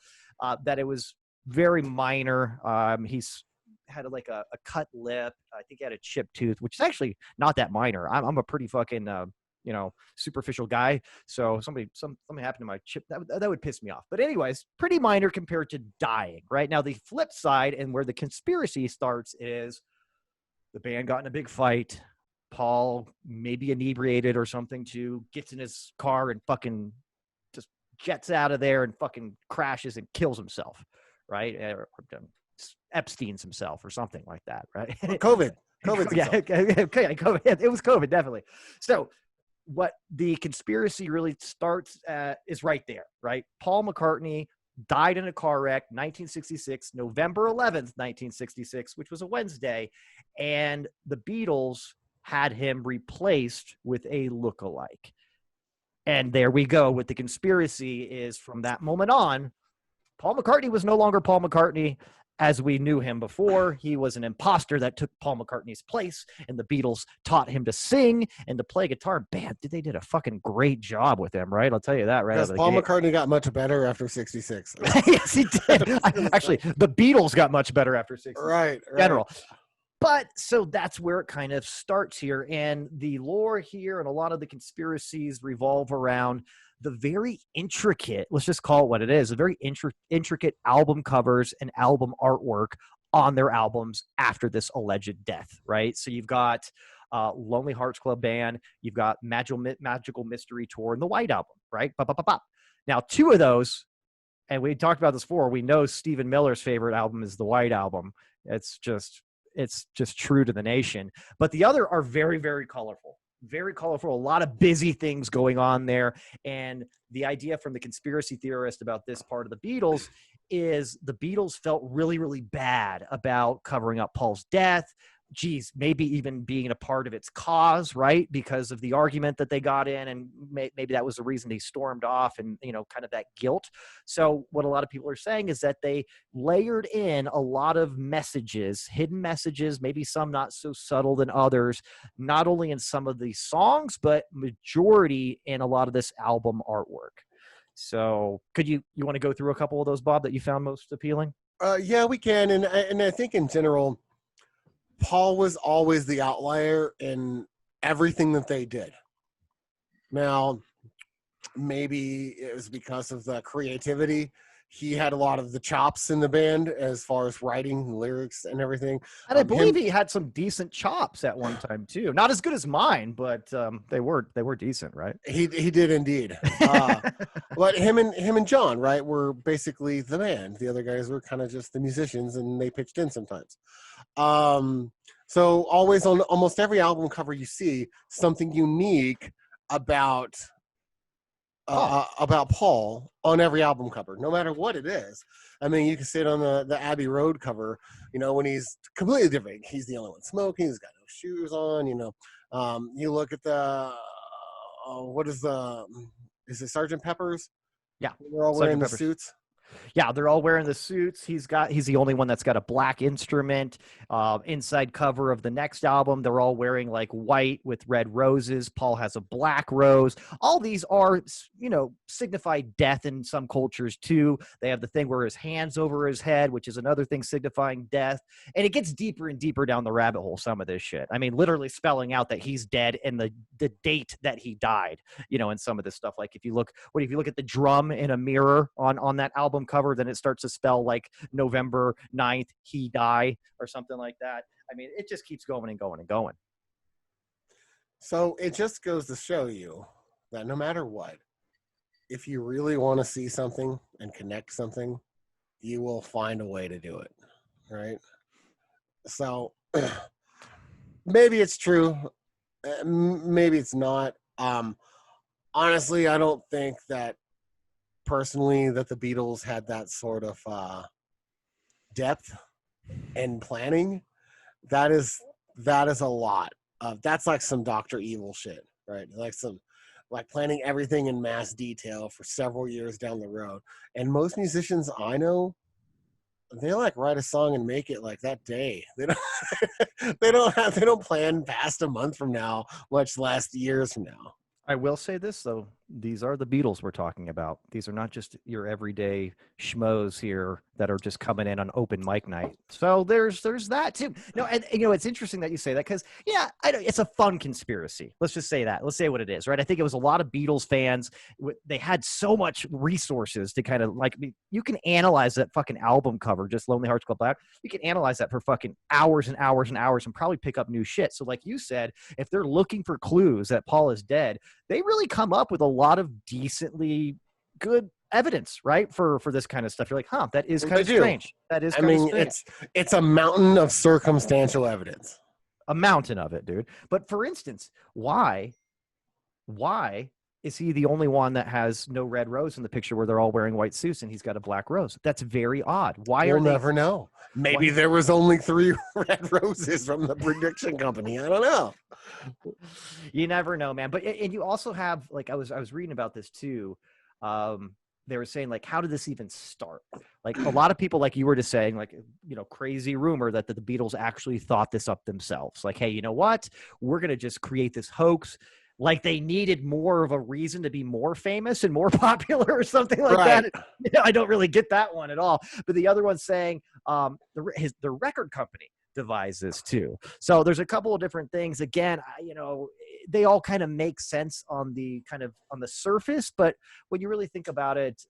that it was very minor. He's had a cut lip. I think he had a chipped tooth, which is actually not that minor. I'm a pretty fucking superficial guy. So something happened to my chip that would piss me off. But anyways, pretty minor compared to dying. Right now, the flip side and where the conspiracy starts is the band got in a big fight. Paul, maybe inebriated or something, too, gets in his car and fucking just jets out of there and fucking crashes and kills himself, right? Or Epstein's himself or something like that, right? COVID. Yeah, COVID. It was COVID, definitely. So what the conspiracy really starts is right there, right? Paul McCartney died in a car wreck, 1966, November 11th, 1966, which was a Wednesday, and the Beatles had him replaced with a lookalike. And there we go with the conspiracy is from that moment on, Paul McCartney was no longer Paul McCartney as we knew him before. He was an imposter that took Paul McCartney's place, and the Beatles taught him to sing and to play guitar. Man, they did a fucking great job with him, right? I'll tell you that, right? Because Paul McCartney got much better after 66. Yes, he did. Actually, the Beatles got much better after 66. Right. General. But so that's where it kind of starts here. And the lore here and a lot of the conspiracies revolve around the very intricate, let's just call it what it is, the very intricate album covers and album artwork on their albums after this alleged death, right? So you've got Lonely Hearts Club Band, you've got Magical Mystery Tour, and the White Album, right? Now, two of those, and we talked about this before, we know Stephen Miller's favorite album is the White Album. It's just true to the nation. But the other are very, very colorful. Very colorful, a lot of busy things going on there. And the idea from the conspiracy theorist about this part of the Beatles is the Beatles felt really, really bad about covering up Paul's death. Geez, maybe even being a part of its cause, right? Because of the argument that they got in, and maybe that was the reason they stormed off, and kind of that guilt. So what a lot of people are saying is that they layered in a lot of messages, hidden messages, maybe some not so subtle than others, not only in some of the songs, but majority in a lot of this album artwork. So could you want to go through a couple of those, Bob, that you found most appealing? Yeah, we can. And I think in general, Paul was always the outlier in everything that they did. Now, maybe it was because of the creativity. He had a lot of the chops in the band as far as writing lyrics and everything. And I believe he had some decent chops at one time too. Not as good as mine, but they were decent, right? He did indeed. But him and John, right, were basically the band. The other guys were kind of just the musicians, and they pitched in sometimes. So always on almost every album cover you see something unique about Paul on every album cover, no matter what it is. I mean, you can see it on the Abbey Road cover, when he's completely different. He's the only one smoking. He's got no shoes on, you look at the, is it Sgt. Pepper's? Yeah. They're all wearing the suits. Yeah, they're all wearing the suits. He's the only one that's got a black instrument. Inside cover of the next album, they're all wearing like white with red roses. Paul has a black rose. All these are, signify death in some cultures too. They have the thing where his hand's over his head, which is another thing signifying death. And it gets deeper and deeper down the rabbit hole, some of this shit. I mean, literally spelling out that he's dead and the date that he died, and some of this stuff. Like if you look at the drum in a mirror on that album cover, then it starts to spell like November 9th, he die, or something like that. I mean, it just keeps going and going and going. So it just goes to show you that no matter what, if you really want to see something and connect something, you will find a way to do it, right? So maybe it's true, maybe it's not. Honestly, I don't think that personally that the Beatles had that sort of depth and planning. That is a lot of, that's like some Dr. Evil shit, right? Like planning everything in mass detail for several years down the road. And most musicians I know, they like write a song and make it like that day. They don't they don't plan past a month from now, much less years from now. I will say this, though. These are the Beatles we're talking about. These are not just your everyday schmoes here that are just coming in on open mic night. So there's that, too. No, and it's interesting that you say that because, it's a fun conspiracy. Let's just say that. Let's say what it is, right? I think it was a lot of Beatles fans. They had so much resources to kind of, like, you can analyze that fucking album cover, just Lonely Hearts Club Black. You can analyze that for fucking hours and hours and hours and probably pick up new shit. So like you said, if they're looking for clues that Paul is dead, they really come up with a lot of decently good evidence, right? For this kind of stuff. You're like, that is kind of strange. That is kind of strange. It's a mountain of circumstantial evidence. A mountain of it, dude. But for instance, why is he the only one that has no red rose in the picture where they're all wearing white suits and he's got a black rose? That's very odd. We'll never know. Maybe there was only 3 red roses from the prediction company. I don't know. You never know, man. But and you also have, like, I was reading about this too. They were saying, like, how did this even start? Like, a lot of people, like you were just saying, like, crazy rumor that the Beatles actually thought this up themselves. Like, hey, you know what? We're going to just create this hoax. Like they needed more of a reason to be more famous and more popular or something like that. I don't really get that one at all. But the other one's saying the record company devised this too. So there's a couple of different things. Again, they all kind of make sense on the surface, but when you really think about it,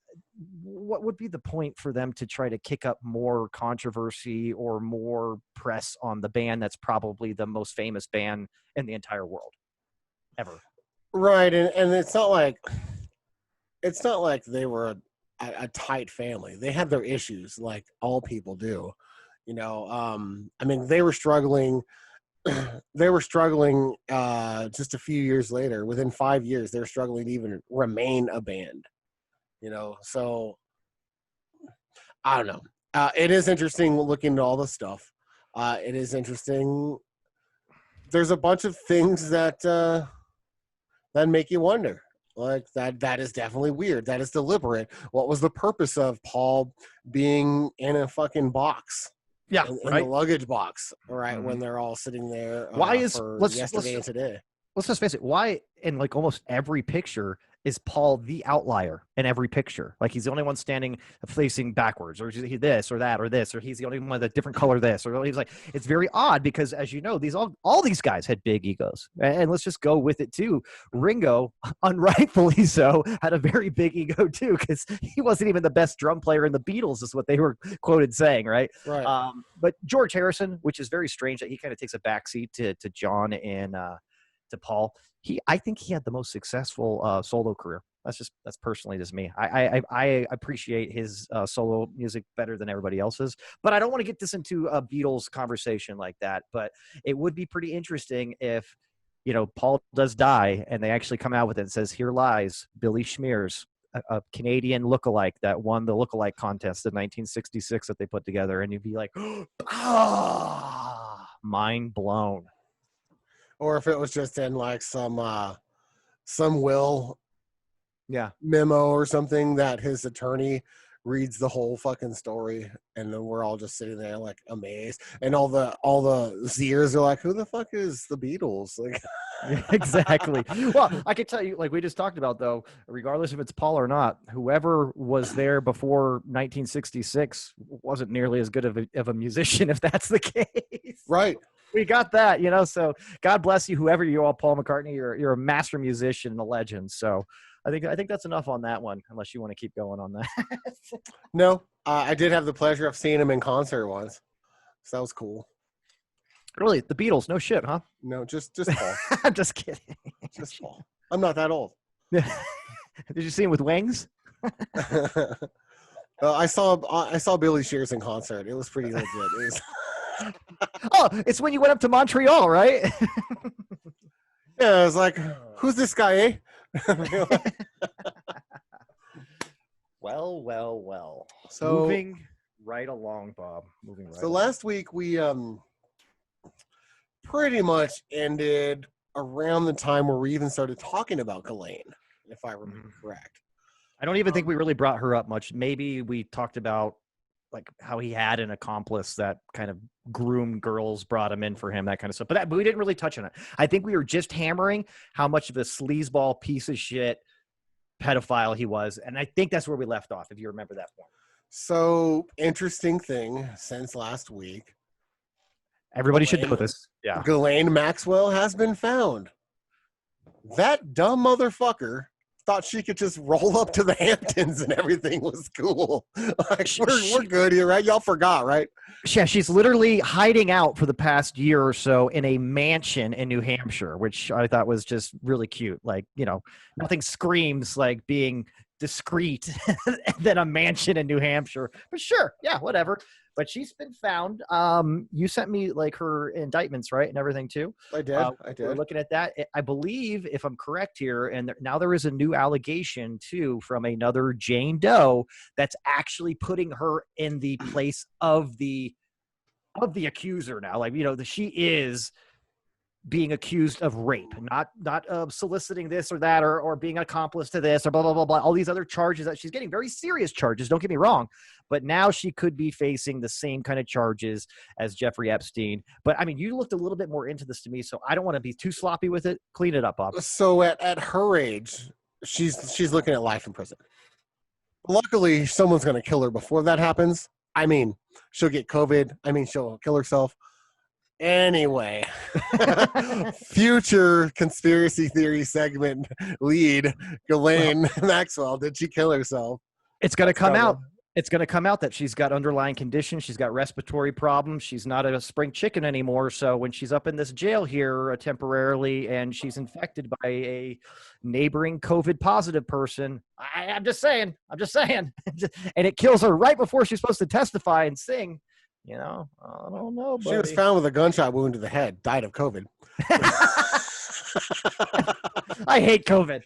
what would be the point for them to try to kick up more controversy or more press on the band that's probably the most famous band in the entire world ever? Right. And it's not like they were a tight family. They had their issues like all people do. I mean, they were struggling. They were struggling just a few years later. Within 5 years, they were struggling to even remain a band. So I don't know. It is interesting looking at all the stuff. It is interesting. There's a bunch of things that make you wonder. Like that is definitely weird. That is deliberate. What was the purpose of Paul being in a fucking box? Yeah, in the luggage box, right? When they're all sitting there. Yesterday and today? Let's just face it. Why in like almost every picture is Paul the outlier in every picture? Like he's the only one standing facing backwards, or he this or that or this, or he's the only one with a different color this, or he's like, it's very odd because as you know, all these guys had big egos, and let's just go with it too. Ringo, unrightfully so, had a very big ego too because he wasn't even the best drum player in the Beatles, is what they were quoted saying, right? Right. But George Harrison, which is very strange that he kind of takes a backseat to John and to Paul. I think he had the most successful solo career. That's personally just me. I appreciate his solo music better than everybody else's, but I don't want to get this into a Beatles conversation like that. But it would be pretty interesting if, Paul does die and they actually come out with it and says, here lies Billy Schmears, a Canadian lookalike that won the lookalike contest in 1966 that they put together. And you'd be like, mind blown. Or if it was just in like some will memo or something that his attorney reads the whole fucking story, and then we're all just sitting there like amazed, and all the Zers are like, who the fuck is the Beatles? Like, Yeah, exactly. Well, I can tell you, like we just talked about, though, regardless if it's Paul or not, whoever was there before 1966 wasn't nearly as good of a musician, if that's the case. right. We got that, so God bless you, whoever you are, Paul McCartney. You're a master musician and a legend. So I think that's enough on that one, unless you want to keep going on that. No, I did have the pleasure of seeing him in concert once, so that was cool. Really, the Beatles? No shit, huh? No, just Paul. I'm just kidding. Just Paul. I'm not that old. Did you see him with wings? I saw Billy Shears in concert. It was pretty legit. It was... Oh, it's when you went up to Montreal, right? Yeah, I was like, who's this guy, eh? Well. So moving right along, Bob. So last week we pretty much ended around the time where we even started talking about Ghislaine, if I remember correct. I don't even think we really brought her up much. Maybe we talked about like how he had an accomplice that kind of groomed girls, brought him in for him, that kind of stuff. But we didn't really touch on it. I think we were just hammering how much of a sleazeball piece of shit pedophile he was. And I think that's where we left off, if you remember that point. So, interesting thing since last week. Everybody should know this. Yeah. Ghislaine Maxwell has been found. That dumb motherfucker thought she could just roll up to the Hamptons and everything was cool. Like, we're good here, right? Y'all forgot, right? Yeah, she's literally hiding out for the past year or so in a mansion in New Hampshire, which I thought was just really cute. Like, nothing screams like being discreet than a mansion in New Hampshire. But sure, yeah, whatever. But she's been found. You sent me like her indictments, right, and everything too. I did. We're looking at that. I believe, if I'm correct here, and now there is a new allegation too from another Jane Doe that's actually putting her in the place of the accuser now. Like, she is being accused of rape, not of soliciting this or that, or being an accomplice to this, or blah, blah, blah, blah. All these other charges that she's getting, very serious charges, don't get me wrong. But now she could be facing the same kind of charges as Jeffrey Epstein. But, I mean, you looked a little bit more into this to me, so I don't want to be too sloppy with it. Clean it up, Bob. So at her age, she's looking at life in prison. Luckily, someone's going to kill her before that happens. I mean, she'll get COVID. I mean, she'll kill herself. Anyway, future conspiracy theory segment lead, Ghislaine Maxwell. Did she kill herself? It's going to come out. It's going to come out that she's got underlying conditions. She's got respiratory problems. She's not a spring chicken anymore. So when she's up in this jail here temporarily and she's infected by a neighboring COVID positive person, I'm just saying, and it kills her right before she's supposed to testify and sing. I don't know. Buddy. She was found with a gunshot wound to the head, died of COVID. I hate COVID.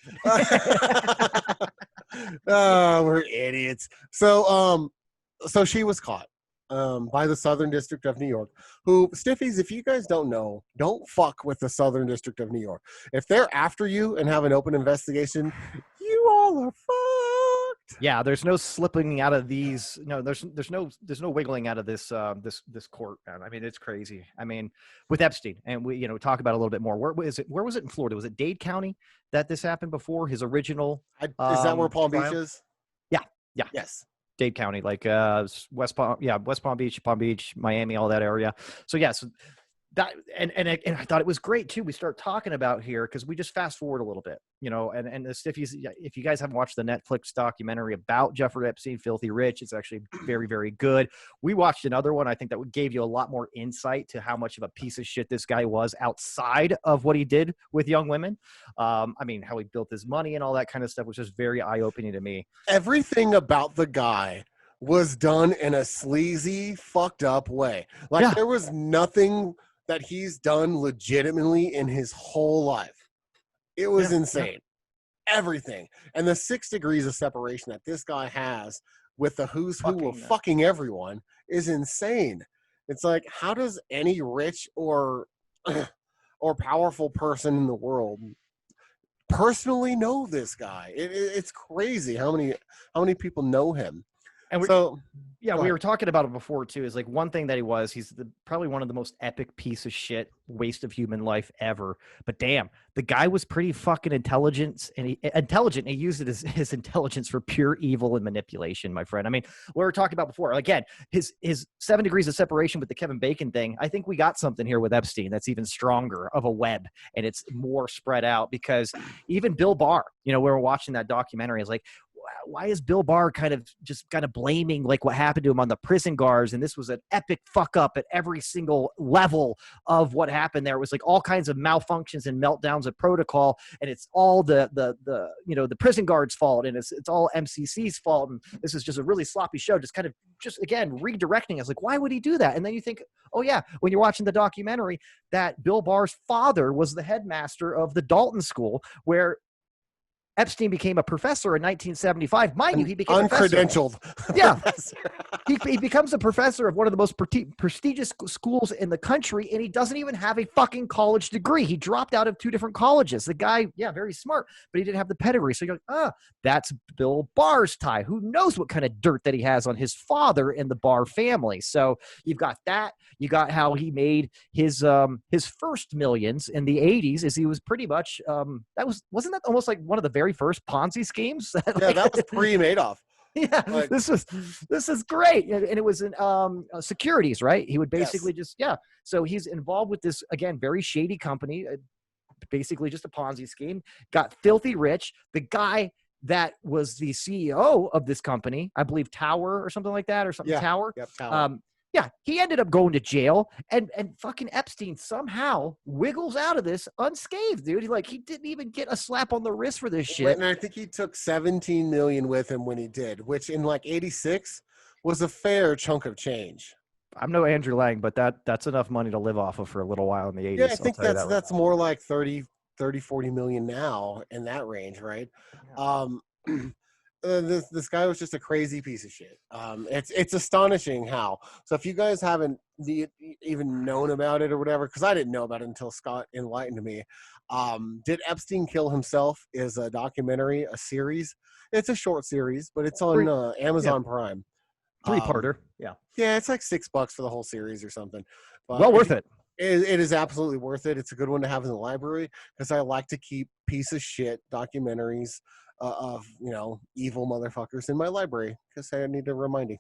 Oh, we're idiots. So she was caught by the Southern District of New York, who, Stiffies, if you guys don't know, don't fuck with the Southern District of New York. If they're after you and have an open investigation, you all are fucked. Yeah, there's no slipping out of these. No, there's no wiggling out of this this court, man. I mean, it's crazy. I mean, with Epstein, and we talk about it a little bit more. Where was it in Florida? Was it Dade County that this happened before? His original is that where Palm Beach is? Yeah. Yes. Dade County, like West Palm Beach, Miami, all that area. So yeah, so that and I thought it was great too. We start talking about here because we just fast forward a little bit, and the Stiffies. If you guys haven't watched the Netflix documentary about Jeffrey Epstein, Filthy Rich, it's actually very, very good. We watched another one. I think that gave you a lot more insight to how much of a piece of shit this guy was outside of what he did with young women. I mean, how he built his money and all that kind of stuff was just very eye-opening to me. Everything about the guy was done in a sleazy, fucked up way. Like there was nothing that he's done legitimately in his whole life. It was insane. Everything. And the 6 degrees of separation that this guy has with the who's who of fucking everyone is insane. It's like, how does any rich or powerful person in the world personally know this guy? It's crazy how many people know him. And So yeah, go we ahead. were talking about it before too. Is like one thing that he's probably one of the most epic piece of shit waste of human life ever. But damn, the guy was pretty fucking intelligent, and he used it as his intelligence for pure evil and manipulation, my friend. I mean, we were talking about before. Again, his 7 degrees of separation with the Kevin Bacon thing. I think we got something here with Epstein that's even stronger of a web, and it's more spread out because even Bill Barr, we were watching that documentary. Is like, why is Bill Barr kind of blaming like what happened to him on the prison guards? And this was an epic fuck up at every single level of what happened there. It was like all kinds of malfunctions and meltdowns of protocol. And it's all the prison guards' fault. And it's all MCC's fault. And this is just a really sloppy show, again, redirecting us. Like, why would he do that? And then you think, oh yeah, when you're watching the documentary, that Bill Barr's father was the headmaster of the Dalton School, where Epstein became a professor in 1975. Mind you, he became uncredentialed. Yeah. He becomes a professor of one of the most prestigious schools in the country, and he doesn't even have a fucking college degree. He dropped out of 2 different colleges. The guy, yeah, very smart, but he didn't have the pedigree. So you're like, that's Bill Barr's tie. Who knows what kind of dirt that he has on his father and the Barr family. So you've got that. You got how he made his first millions in the 80s, as he was pretty much wasn't that almost like one of the very first Ponzi schemes? Yeah, that was pre-Madoff. Yeah, like, this is great. And it was in securities, right? He would basically so he's involved with this, again, very shady company, basically just a Ponzi scheme, got filthy rich. The guy that was the CEO of this company, I believe Tower or something like that, or something Tower. Yep, Tower. He ended up going to jail, and fucking Epstein somehow wiggles out of this unscathed, dude. He didn't even get a slap on the wrist for this shit. And I think he took 17 million with him when he did, which in like 86 was a fair chunk of change. I'm no Andrew Lang, but that's enough money to live off of for a little while in the 80s. Yeah, I think that's more like 30, 40 million now, in that range, right? Yeah. This guy was just a crazy piece of shit. It's astonishing how. So if you guys haven't even known about it or whatever, because I didn't know about it until Scott enlightened me. Did Epstein Kill Himself is a documentary, a series. It's a short series, but it's on Amazon Prime. 3-parter. Yeah, it's like $6 for the whole series or something. But well worth it. It is absolutely worth it. It's a good one to have in the library, because I like to keep piece of shit documentaries of evil motherfuckers in my library, because I need a reminding.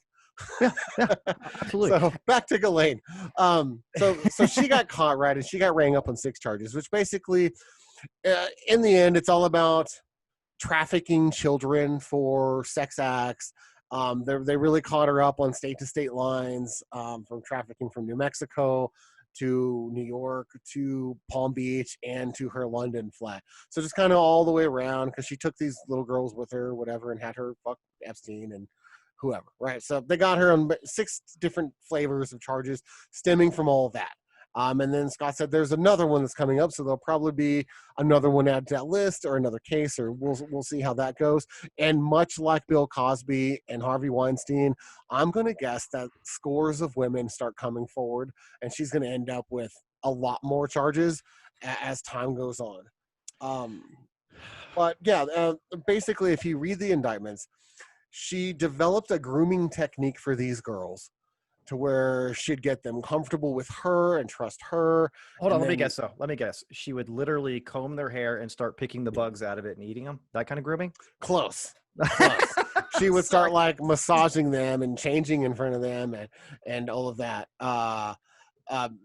Yeah, absolutely. So back to Ghislaine. So she got caught, right, and she got rang up on 6 charges, which basically, in the end, it's all about trafficking children for sex acts. They really caught her up on state-to-state lines, from trafficking from New Mexico to New York to Palm Beach and to her London flat. So just kind of all the way around, because she took these little girls with her, whatever, and had her fuck Epstein and whoever, right? So they got her on 6 different flavors of charges stemming from all of that. And then Scott said there's another one that's coming up, so there'll probably be another one added to that list, or another case, or we'll see how that goes. And much like Bill Cosby and Harvey Weinstein, I'm going to guess that scores of women start coming forward, and she's going to end up with a lot more charges as time goes on. But yeah, basically, if you read the indictments, she developed a grooming technique for these girls, to where she'd get them comfortable with her and trust her. Hold on, let me guess. She would literally comb their hair and start picking the bugs out of it and eating them. That kind of grooming? Close. She would start like massaging them and changing in front of them and all of that.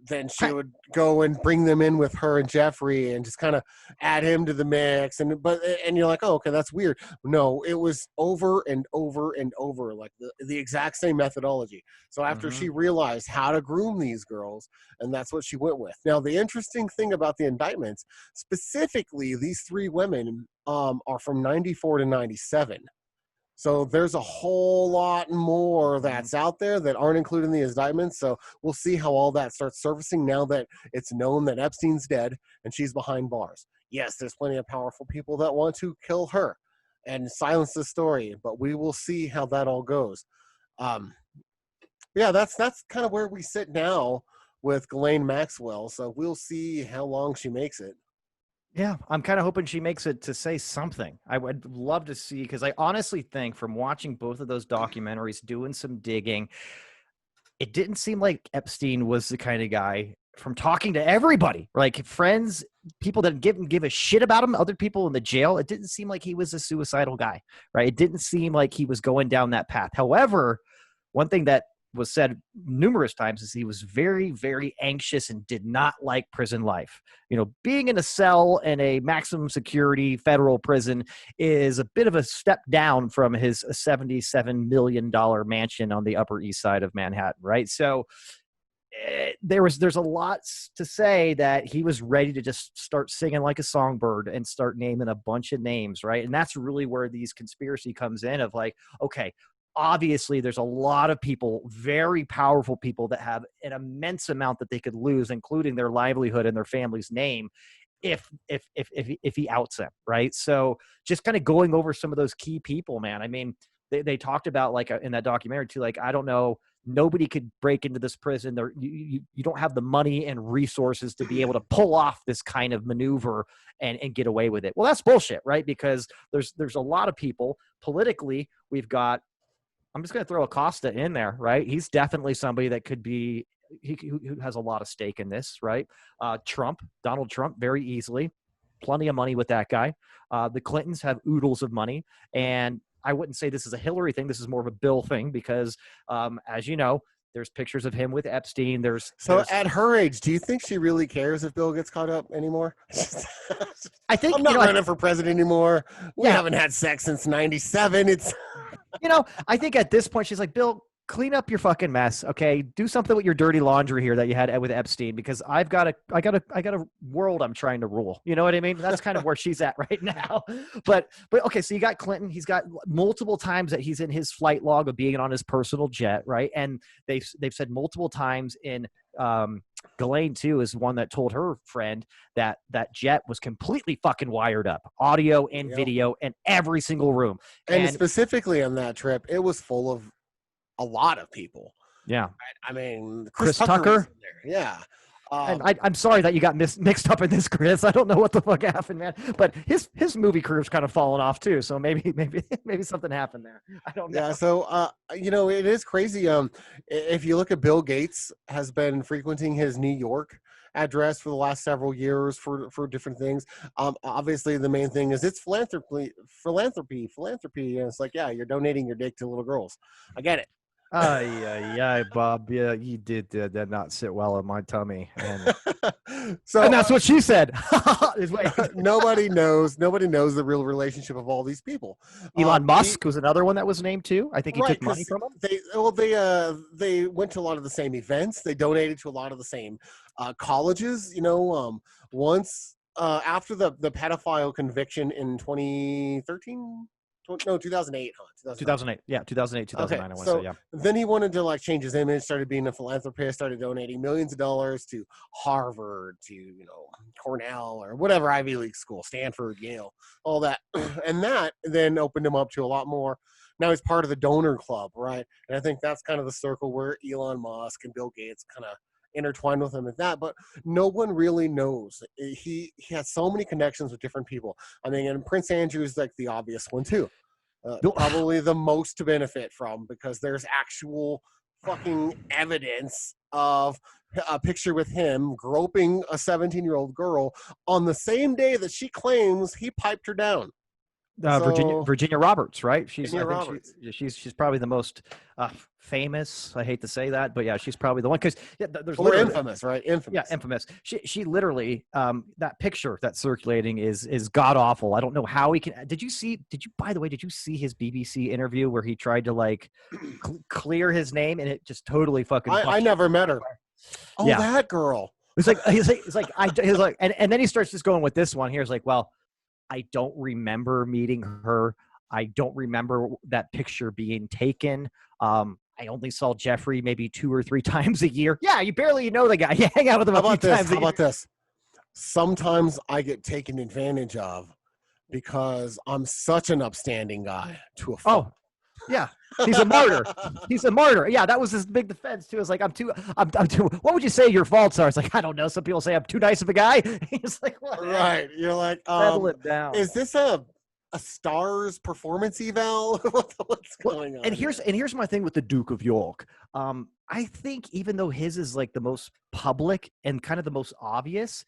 Then she would go and bring them in with her and Jeffrey and just kind of add him to the mix. And you're like, oh, okay, that's weird. No, it was over and over and over, like the exact same methodology. So after she realized how to groom these girls, and that's what she went with. Now, the interesting thing about the indictments, specifically these 3 women, are from 94 to 97. So there's a whole lot more that's out there that aren't included in the indictments. So we'll see how all that starts surfacing now that it's known that Epstein's dead and she's behind bars. Yes, there's plenty of powerful people that want to kill her and silence the story, but we will see how that all goes. Yeah, that's kind of where we sit now with Ghislaine Maxwell. So we'll see how long she makes it. Yeah, I'm kind of hoping she makes it to say something. I would love to see, because I honestly think from watching both of those documentaries, doing some digging, it didn't seem like Epstein was the kind of guy, from talking to everybody, like friends, people that didn't give a shit about him, other people in the jail. It didn't seem like he was a suicidal guy, right? It didn't seem like he was going down that path. However, one thing that was said numerous times is he was very, very anxious and did not like prison life. Being in a cell in a maximum security federal prison is a bit of a step down from his $77 million mansion on the Upper East Side of Manhattan, right? So there's a lot to say that he was ready to just start singing like a songbird and start naming a bunch of names, right? And that's really where these conspiracy comes in, of like, okay, obviously there's a lot of people, very powerful people, that have an immense amount that they could lose, including their livelihood and their family's name, if he outs them, right? So just kind of going over some of those key people, man. I mean, they talked about, like, in that documentary too, like, I don't know, nobody could break into this prison. You don't have the money and resources to be able to pull off this kind of maneuver and get away with it. Well, that's bullshit, right? Because there's a lot of people politically. We've got, I'm just going to throw Acosta in there, right? He's definitely somebody that could be, who has a lot of stake in this, right? Donald Trump, very easily. Plenty of money with that guy. The Clintons have oodles of money. And I wouldn't say this is a Hillary thing. This is more of a Bill thing because, as you know, there's pictures of him with Epstein. So at her age, do you think she really cares if Bill gets caught up anymore? I think I'm not running for president anymore. We haven't had sex since '97. It's I think at this point she's like, Bill, clean up your fucking mess. Okay. Do something with your dirty laundry here that you had with Epstein, because I got a world I'm trying to rule. You know what I mean? That's kind of where she's at right now. But okay. So you got Clinton. He's got multiple times that he's in his flight log of being on his personal jet. Right. And they've said multiple times in, Ghislaine too is one that told her friend that jet was completely fucking wired up, audio and video in every single room. And specifically on that trip, it was full of a lot of people. Yeah. I mean, Chris Tucker was in there. Yeah. And I'm sorry that you got mixed up in this, Chris. I don't know what the fuck happened, man. But his movie career's kind of fallen off too. So maybe something happened there. I don't know. Yeah. So it is crazy. If you look at Bill Gates has been frequenting his New York address for the last several years for different things. Obviously the main thing is it's philanthropy. And it's like, yeah, you're donating your dick to little girls. I get it. Yeah, Bob. Yeah, you did not sit well in my tummy, and so and that's what she said. Nobody knows the real relationship of all these people. Elon Musk was another one that was named too. I think he took money from them. They went to a lot of the same events. They donated to a lot of the same colleges. Once after the pedophile conviction in 2013. No, 2008, huh? 2008. Yeah, 2008, 2009. Okay, I want so to say, yeah. then he wanted to change his image, started being a philanthropist, started donating millions of dollars to Harvard, to Cornell or whatever Ivy League school, Stanford, Yale, all that, and that then opened him up to a lot more. Now he's part of the donor club, right? And I think that's kind of the circle where Elon Musk and Bill Gates kind of intertwined with him at that, but no one really knows. He has so many connections with different people. I mean, and Prince Andrew is like the obvious one too. Probably the most to benefit from, because there's actual fucking evidence of a picture with him groping a 17-year-old girl on the same day that she claims he piped her down. Virginia Roberts, right? She's probably the most famous. I hate to say that, but yeah, she's probably the one, because there's infamous, right? Infamous. Yeah, infamous. She literally that picture that's circulating is god awful. I don't know how he can. By the way, did you see his BBC interview where he tried to clear his name, and it just totally fucking. I never met her. Oh, yeah. That girl. He's like, and then he starts just going with this one here. He's like, well, I don't remember meeting her. I don't remember that picture being taken. I only saw Jeffrey maybe 2 or 3 times a year. Yeah, you barely know the guy. You hang out with him a few times a year. How about this? Sometimes I get taken advantage of because I'm such an upstanding guy to a fault. Yeah, he's a martyr. He's a martyr. Yeah, that was his big defense too. It's like I'm too. What would you say your faults are? It's like I don't know. Some people say I'm too nice of a guy. He's like, what? Right. You're like, Settle it down. is this a Stars performance eval? What's going on? And here's my thing with the Duke of York. I think even though his is like the most public and kind of the most obvious,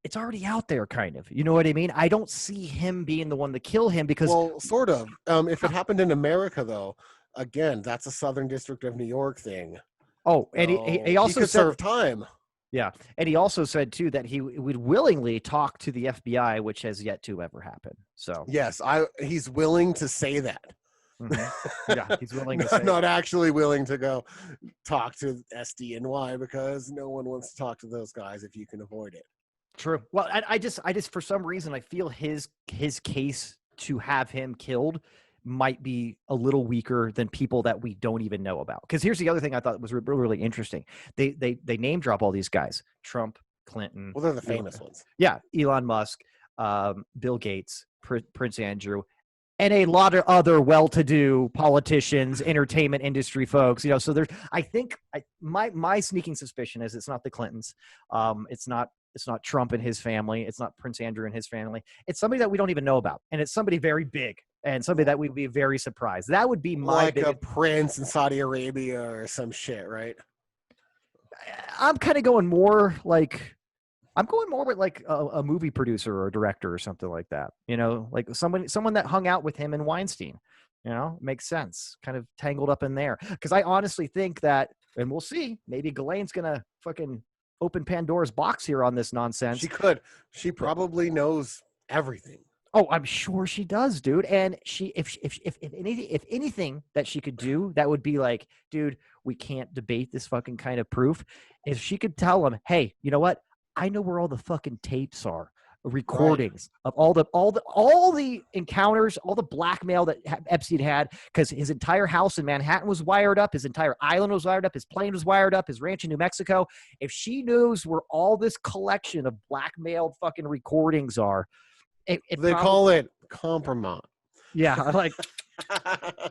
it's already out there, kind of. You know what I mean? I don't see him being the one to kill him because. Well, sort of. If it happened in America, though, again, that's a Southern District of New York thing. Oh, and he also could said, serve time. Yeah, and he also said too that he would willingly talk to the FBI, which has yet to ever happen. So yes, he's willing to say that. Mm-hmm. Yeah, he's willing to say not actually willing to go talk to SDNY because no one wants to talk to those guys if you can avoid it. True. Well, I just for some reason I feel his case to have him killed might be a little weaker than people that we don't even know about. Because here's the other thing I thought was really, really interesting. They name drop all these guys: Trump, Clinton. Well, they're the famous ones. Yeah, Elon Musk, Bill Gates, Prince Andrew, and a lot of other well-to-do politicians, entertainment industry folks. You know, so there's. I think my sneaking suspicion is it's not the Clintons. It's not Trump and his family. It's not Prince Andrew and his family. It's somebody that we don't even know about, and it's somebody very big and somebody that we'd be very surprised. That would be my like a prince in Saudi Arabia or some shit, right? I'm kind of going more like with like a movie producer or a director or something like that. You know, like someone that hung out with him and Weinstein. You know, makes sense. Kind of tangled up in there because I honestly think that, and we'll see. Maybe Ghislaine's gonna fucking open Pandora's box here on this nonsense. She could. She probably knows everything. Oh, I'm sure she does, dude. And if anything that she could do, that would be like, dude, we can't debate this fucking kind of proof. If she could tell him, hey, you know what? I know where all the fucking tapes are, recordings of all the encounters, all the blackmail that Epstein had, because his entire house in Manhattan was wired up, his entire island was wired up, his plane was wired up, his ranch in New Mexico. If she knows where all this collection of blackmailed fucking recordings are, they call it compromise. Yeah, like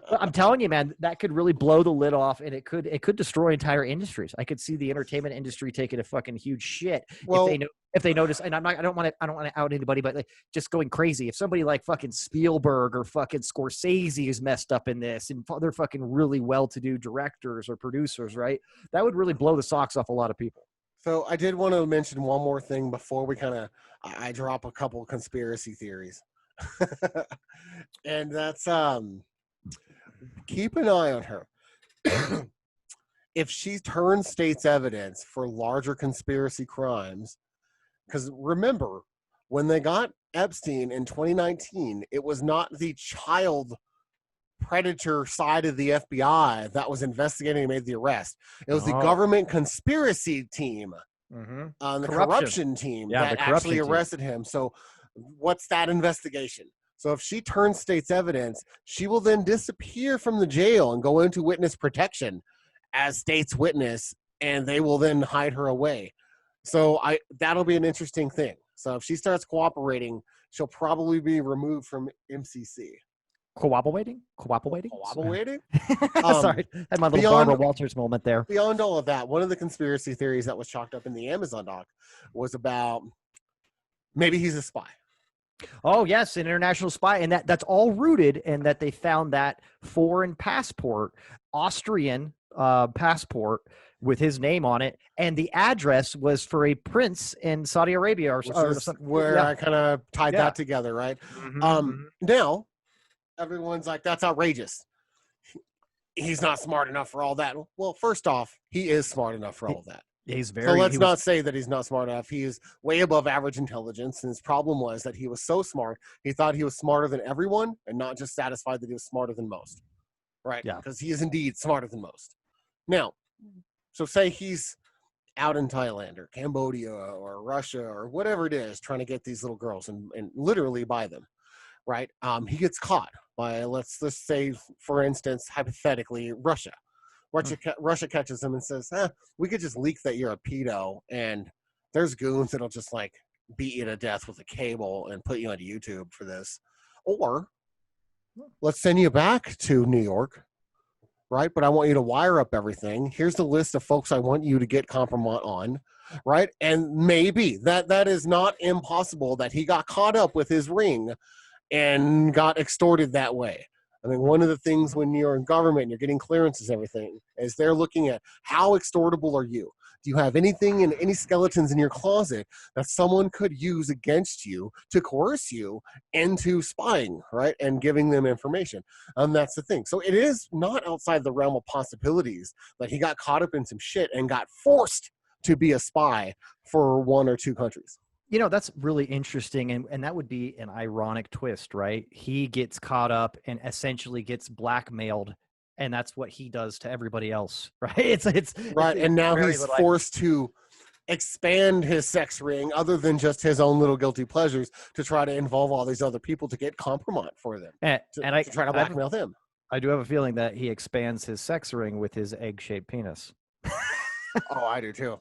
I'm telling you, man, that could really blow the lid off, and it could destroy entire industries. I could see the entertainment industry taking a fucking huge shit if they notice. And I don't want to out anybody, but like just going crazy. If somebody like fucking Spielberg or fucking Scorsese is messed up in this, and they're fucking really well-to-do directors or producers, right? That would really blow the socks off a lot of people. So I did want to mention one more thing before we I drop a couple conspiracy theories. And that's keep an eye on her. If she turns state's evidence for larger conspiracy crimes, because remember, when they got Epstein in 2019, it was not the child predator side of the FBI that was investigating and made the arrest. It was the government conspiracy team, the corruption team that actually arrested him. So what's that investigation? So if she turns state's evidence, she will then disappear from the jail and go into witness protection as state's witness, and they will then hide her away. So that'll be an interesting thing. So if she starts cooperating, she'll probably be removed from MCC. Cooperating? Cooperating? Sorry, I had my little Barbara Walters moment there. Beyond all of that, one of the conspiracy theories that was chalked up in the Amazon doc was about maybe he's a spy. Oh, yes, an international spy. And that's all rooted in that they found that foreign passport, Austrian passport with his name on it. And the address was for a prince in Saudi Arabia or something. Where I kind of tied that together, right? Now, everyone's like, that's outrageous. He's not smart enough for all that. Well, first off, he is smart enough for all of that. So let's not say that he's not smart enough. He is way above average intelligence, and his problem was that he was so smart, he thought he was smarter than everyone and not just satisfied that he was smarter than most, right? Yeah. Because he is indeed smarter than most. Now, so say he's out in Thailand or Cambodia or Russia or whatever it is trying to get these little girls and literally buy them, right? He gets caught by, let's say, for instance, hypothetically, Russia. Russia catches him and says, we could just leak that you're a pedo, and there's goons that'll just like beat you to death with a cable and put you on YouTube for this. Or let's send you back to New York, right? But I want you to wire up everything. Here's the list of folks I want you to get compromise on, right? And maybe that is not impossible that he got caught up with his ring and got extorted that way. I mean, one of the things when you're in government and you're getting clearances and everything is they're looking at how extortable are you? Do you have anything in any skeletons in your closet that someone could use against you to coerce you into spying, right? And giving them information. That's the thing. So it is not outside the realm of possibilities that he got caught up in some shit and got forced to be a spy for one or two countries. You know, that's really interesting. And that would be an ironic twist, right? He gets caught up and essentially gets blackmailed. And that's what he does to everybody else, right? It's right. And now he's forced to expand his sex ring other than just his own little guilty pleasures to try to involve all these other people to get compromise for them. And to try to blackmail them. I do have a feeling that he expands his sex ring with his egg-shaped penis. Oh, I do too.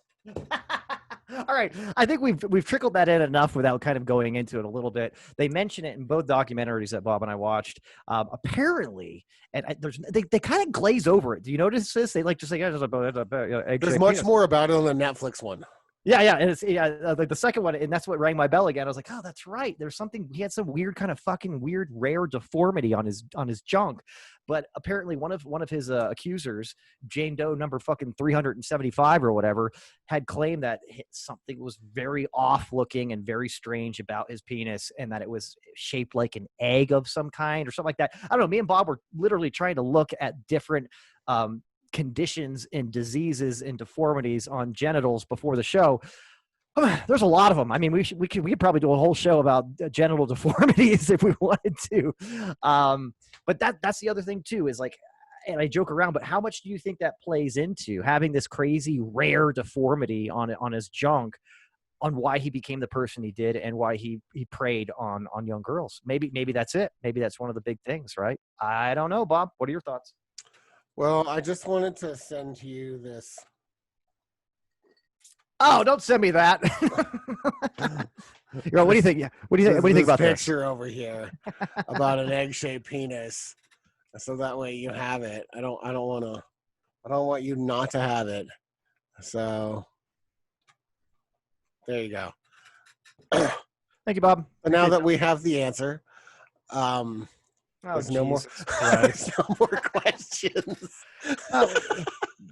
All right. I think we've trickled that in enough without kind of going into it a little bit. They mention it in both documentaries that Bob and I watched. Apparently, and they kind of glaze over it. Do you notice this? They like just say, yeah, there's much more about it on the Netflix one. Yeah, and it's like the second one, and that's what rang my bell again. I was like, oh, that's right. There's something. He had some weird kind of fucking weird rare deformity on his junk, but apparently one of his accusers, Jane Doe number fucking 375 or whatever, had claimed that something was very off looking and very strange about his penis, and that it was shaped like an egg of some kind or something like that. I don't know. Me and Bob were literally trying to look at different conditions and diseases and deformities on genitals before the show. There's a lot of them. I mean, we could probably do a whole show about genital deformities if we wanted to. But that's the other thing too, is like, and I joke around, but how much do you think that plays into having this crazy rare deformity on his junk, on why he became the person he did and why he preyed on young girls? Maybe that's it. Maybe that's one of the big things, right? I don't know, Bob. What are your thoughts? Well, I just wanted to send you this. Oh, don't send me that. What do you think? Yeah. What do you think about this picture over here about an egg-shaped penis? So that way you have it. I don't want you not to have it. So there you go. Thank you, Bob. So now that we have the answer, there's no more questions.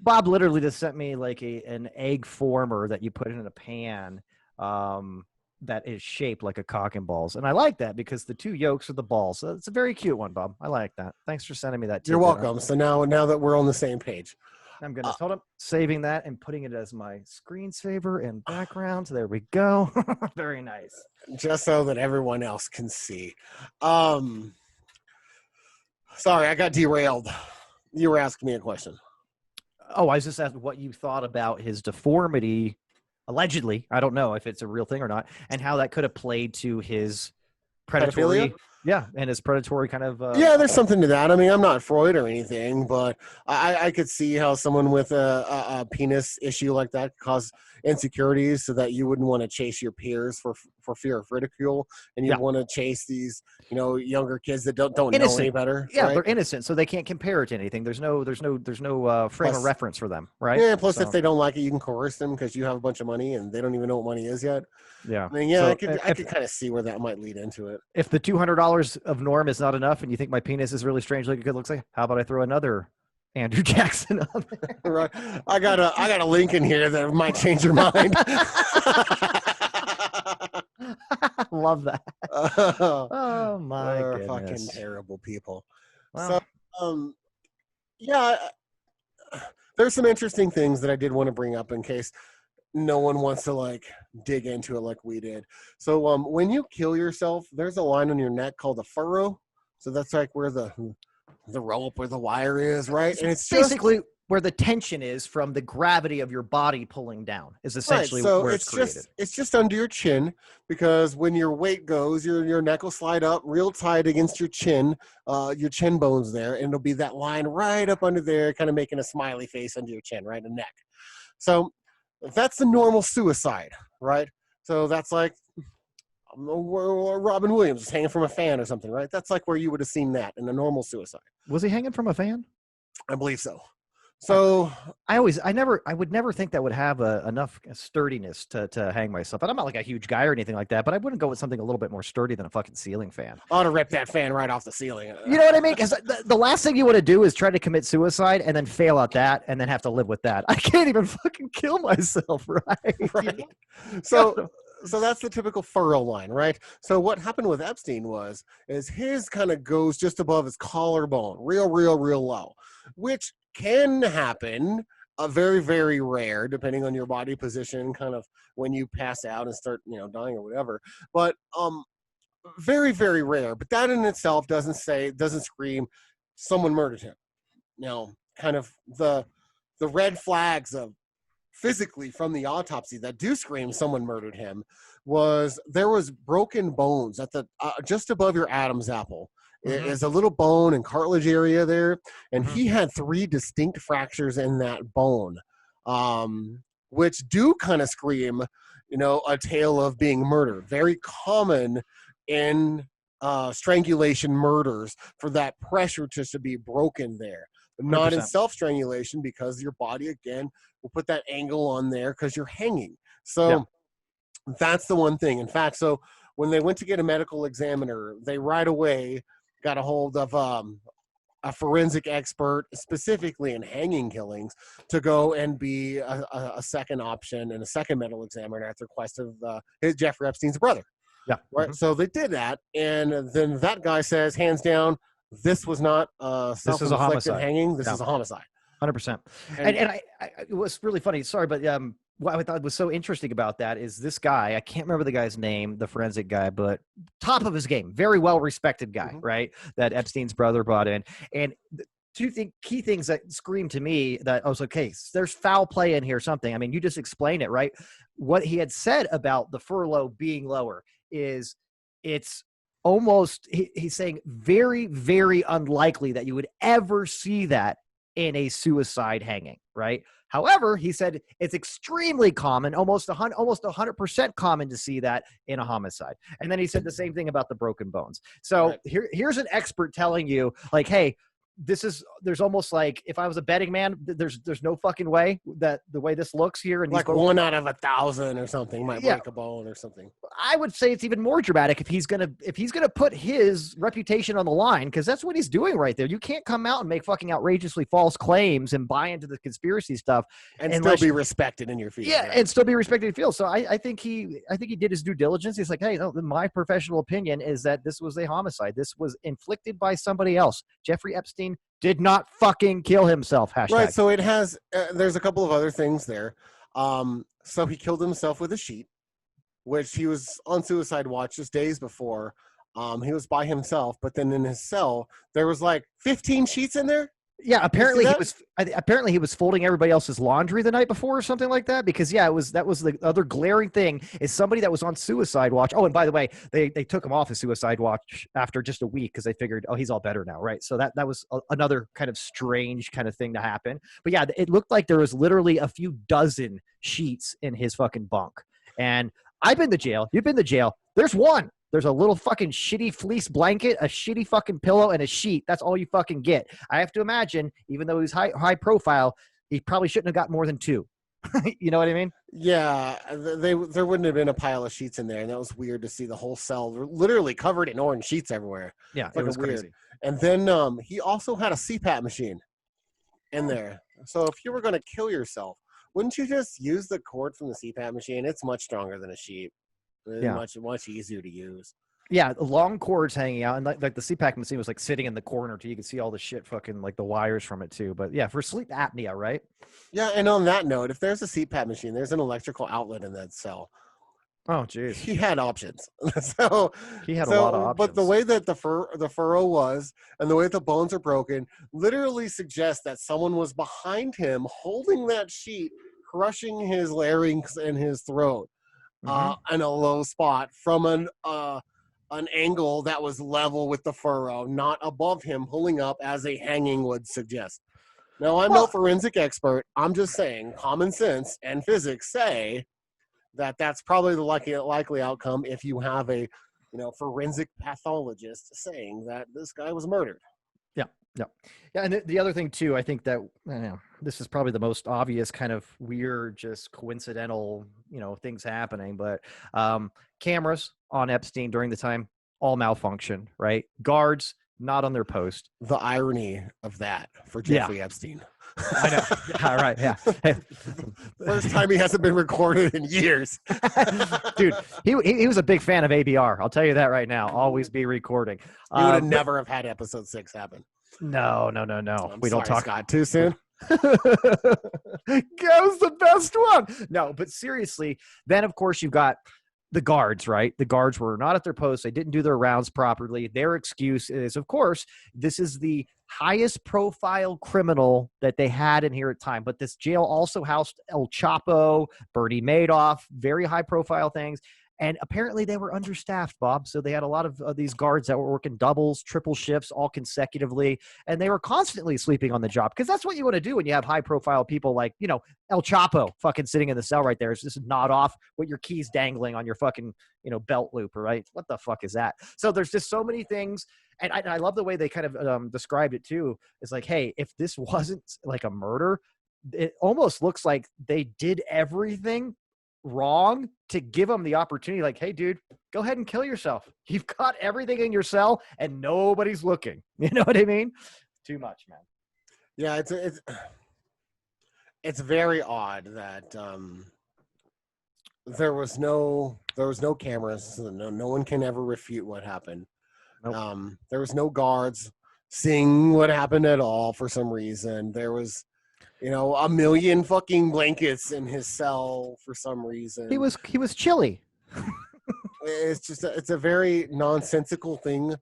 Bob literally just sent me like an egg former that you put in a pan that is shaped like a cock and balls. And I like that because the two yolks are the balls. So it's a very cute one, Bob. I like that. Thanks for sending me that. You're welcome. So now that we're on the same page. I'm going to hold up, saving that and putting it as my screensaver and background. So there we go. Very nice. Just so that everyone else can see. Sorry, I got derailed. You were asking me a question. Oh, I was just asking what you thought about his deformity, allegedly. I don't know if it's a real thing or not, and how that could have played to his predatory. Pedophilia? Yeah, and his predatory kind of. Yeah, there's something to that. I mean, I'm not Freud or anything, but I could see how someone with a penis issue like that could cause insecurities, so that you wouldn't want to chase your peers for fear of ridicule, and you want to chase these, younger kids that don't know any better. Yeah, right? They're innocent, so they can't compare it to anything. There's no frame of reference for them, right? Yeah. Plus, if they don't like it, you can coerce them because you have a bunch of money and they don't even know what money is yet. Yeah. I mean, yeah, so I could kind of see where that might lead into it. If the $200 of Norm is not enough, and you think my penis is really strange, like it looks like, how about I throw another Andrew Jackson on there? Right. I got a link in here that might change your mind. Love that. Oh my goodness. Fucking terrible people. Wow. So, yeah, there's some interesting things that I did want to bring up in case no one wants to dig into it like we did. So when you kill yourself, there's a line on your neck called a furrow. So that's like where the rope or the wire is, right? And it's basically where the tension is from the gravity of your body pulling down is essentially where it's created. It's just under your chin, because when your weight goes, your neck will slide up real tight against your chin bones there, and it'll be that line right up under there, kind of making a smiley face under your chin, right, the neck. So that's the normal suicide, right? So that's like Robin Williams is hanging from a fan or something, right? That's like where you would have seen that in a normal suicide. Was he hanging from a fan? I believe so. So I would never think that would have enough sturdiness to hang myself. And I'm not like a huge guy or anything like that, but I wouldn't go with something a little bit more sturdy than a fucking ceiling fan. I ought to rip that fan right off the ceiling. You know what I mean? Because the last thing you want to do is try to commit suicide and then fail at that and then have to live with that. I can't even fucking kill myself, right? Right. So that's the typical furrow line, right? So what happened with Epstein is his kind of goes just above his collarbone, real low, which can happen. Very, very rare, depending on your body position, kind of when you pass out and start, dying or whatever. But very, very rare. But that in itself doesn't scream someone murdered him. Now, kind of the red flags of physically from the autopsy that do scream someone murdered him there was broken bones at the just above your Adam's apple. Mm-hmm. Is a little bone and cartilage area there, and he had 3 distinct fractures in that bone, which do kind of scream, a tale of being murdered. Very common in strangulation murders for that pressure just to be broken there, but not 100%. In self-strangulation because your body again will put that angle on there because you're hanging. So that's the one thing. In fact, so when they went to get a medical examiner, they right away got a hold of a forensic expert specifically in hanging killings to go and be a second option and a second medical examiner at the request of Jeffrey Epstein's brother. Yeah. Right. Mm-hmm. So they did that. And then that guy says, hands down, this was not self-inflicted hanging. This is a homicide. 100%. And it was really funny. Sorry, but what I thought was so interesting about that is this guy, I can't remember the guy's name, the forensic guy, but top of his game, very well-respected guy, right? That Epstein's brother brought in. And key things that screamed to me that I was like, okay, there's foul play in here, something. I mean, you just explained it, right? What he had said about the furlough being lower is it's almost, he's saying very, very unlikely that you would ever see that in a suicide hanging, right? However, he said it's extremely common, almost 100% common to see that in a homicide. And then he said the same thing about the broken bones. So here's an expert telling you, like, hey, there's almost like if I was a betting man, there's no fucking way that the way this looks here. And like 1 out of 1,000 or something might break a bone or something. I would say it's even more dramatic if he's gonna put his reputation on the line, because that's what he's doing right there. You can't come out and make fucking outrageously false claims and buy into the conspiracy stuff and still be respected in your field. Yeah, right? And still be respected in your field. So I think he did his due diligence. He's like, hey, no, my professional opinion is that this was a homicide. This was inflicted by somebody else. Jeffrey Epstein did not fucking kill himself. # Right. So it has, there's a couple of other things there. So he killed himself with a sheet, which he was on suicide watch just days before. He was by himself, but then in his cell, there was like 15 sheets in there. Yeah, apparently he was folding everybody else's laundry the night before or something like that. Because that was the other glaring thing is somebody that was on suicide watch. Oh, and by the way, they took him off of suicide watch after just a week because they figured, oh, he's all better now, right? So that was another kind of strange kind of thing to happen. But yeah, it looked like there was literally a few dozen sheets in his fucking bunk. And I've been to jail. You've been to jail. There's one. There's a little fucking shitty fleece blanket, a shitty fucking pillow, and a sheet. That's all you fucking get. I have to imagine, even though he's high profile, he probably shouldn't have got more than 2. You know what I mean? Yeah, there wouldn't have been a pile of sheets in there, and that was weird to see the whole cell literally covered in orange sheets everywhere. Yeah, it was weird. Crazy. And then he also had a CPAP machine in there. So if you were going to kill yourself, wouldn't you just use the cord from the CPAP machine? It's much stronger than a sheet. Much easier to use. Yeah, long cords hanging out, and like the CPAP machine was like sitting in the corner too. You could see all the shit, fucking like the wires from it too. But yeah, for sleep apnea, right? Yeah, and on that note, if there's a CPAP machine, there's an electrical outlet in that cell. Oh, geez. He had options. So he had a lot of options. But the way that the furrow was, and the way the bones are broken, literally suggests that someone was behind him, holding that sheet, crushing his larynx and his throat. In a low spot from an angle that was level with the furrow, not above him, pulling up as a hanging would suggest. Now, I'm no forensic expert. I'm just saying common sense and physics say that's probably the likely outcome if you have a, forensic pathologist saying that this guy was murdered. Yeah. Yeah. Yeah. And the other thing too, I think that, this is probably the most obvious kind of weird, just coincidental, things happening, but cameras on Epstein during the time, all malfunction, right? Guards not on their post. The irony of that for Jeffrey Epstein. I know. Yeah, right. Yeah. First time he hasn't been recorded in years. Dude, he was a big fan of ABR. I'll tell you that right now. Always be recording. He would have never have had episode 6 happen. No. We don't talk Scott too soon. That was the best one. No, but seriously, then of course you've got the guards, right? The guards were not at their posts. They didn't do their rounds properly. Their excuse is, of course, this is the highest profile criminal that they had in here at time. But this jail also housed El Chapo, Bernie Madoff, very high profile things. And apparently they were understaffed, Bob. So they had a lot of these guards that were working doubles, triple shifts, all consecutively. And they were constantly sleeping on the job because that's what you want to do when you have high profile people like, El Chapo fucking sitting in the cell right there. It's just nod off with your keys dangling on your fucking, belt loop, right? What the fuck is that? So there's just so many things. And I love the way they kind of described it too. It's like, hey, if this wasn't like a murder, it almost looks like they did everything wrong to give them the opportunity. Like, hey, dude, go ahead and kill yourself. You've got everything in your cell and nobody's looking. You know what I mean? Too much, man. Yeah, it's very odd that there was no cameras, so no one can ever refute what happened. Nope. There was no guards seeing what happened at all for some reason. There was a million fucking blankets in his cell for some reason. He was chilly. It's a very nonsensical thing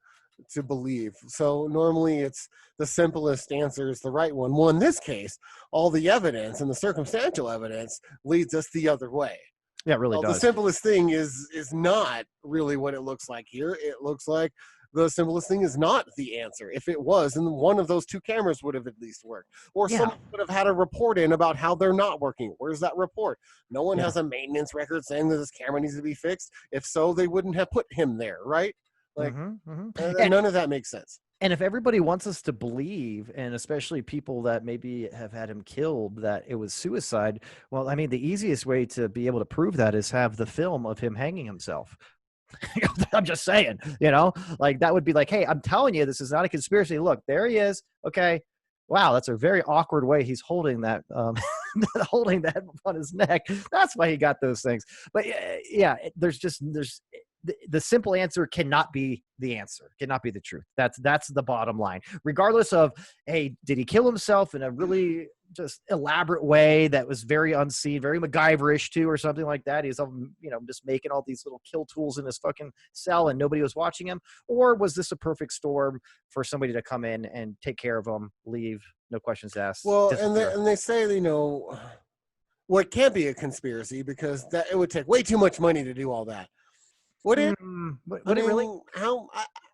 to believe. So normally it's the simplest answer is the right one. Well, in this case, all the evidence and the circumstantial evidence leads us the other way. Yeah, it really does. The simplest thing is not really what it looks like here. It looks like the simplest thing is not the answer. If it was, then one of those two cameras would have at least worked. Or someone would have had a report in about how they're not working. Where's that report? No one has a maintenance record saying that this camera needs to be fixed. If so, they wouldn't have put him there, right? Like, and none of that makes sense. And if everybody wants us to believe, and especially people that maybe have had him killed, that it was suicide, well, I mean, the easiest way to be able to prove that is have the film of him hanging himself. I'm just saying, like that would be like, hey, I'm telling you, this is not a conspiracy. Look, there he is. Okay. Wow. That's a very awkward way he's holding that, holding that on his neck. That's why he got those things. But yeah, there's the simple answer cannot be the answer, cannot be the truth. That's the bottom line, regardless of, hey, did he kill himself in a really just elaborate way that was very unseen, very MacGyverish too, or something like that? He's, just making all these little kill tools in his fucking cell and nobody was watching him. Or was this a perfect storm for somebody to come in and take care of him, leave, no questions asked? Well, and they say, well, it can't be a conspiracy because that it would take way too much money to do all that. Would it? Would it really?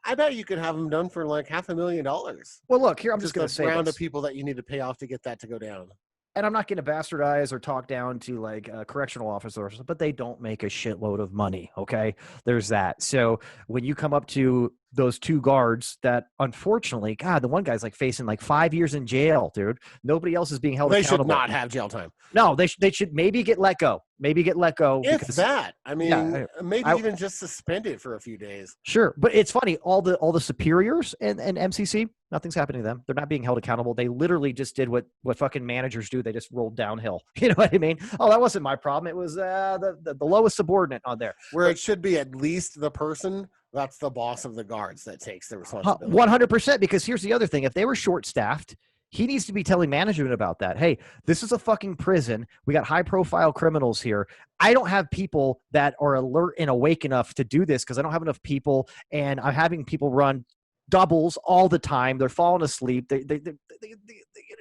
I bet you could have them done for like $500,000. Well, look, here I'm just going to say round of people that you need to pay off to get that to go down. And I'm not going to bastardize or talk down to like correctional officers, but they don't make a shitload of money. Okay, there's that. So when you come up to those two guards that unfortunately, God, the one guy's like facing like 5 years in jail, dude. Nobody else is being held accountable. They should not have jail time. No, they should maybe get let go. If that, maybe even just suspended for a few days. Sure, but it's funny. All the superiors and MCC, nothing's happening to them. They're not being held accountable. They literally just did what fucking managers do. They just rolled downhill. You know what I mean? Oh, that wasn't my problem. It was the lowest subordinate on there. It should be at least the person that's the boss of the guards that takes the responsibility. 100%. Because here's the other thing: if they were short-staffed, he needs to be telling management about that. Hey, this is a fucking prison. We got high-profile criminals here. I don't have people that are alert and awake enough to do this because I don't have enough people, and I'm having people run doubles all the time. They're falling asleep. They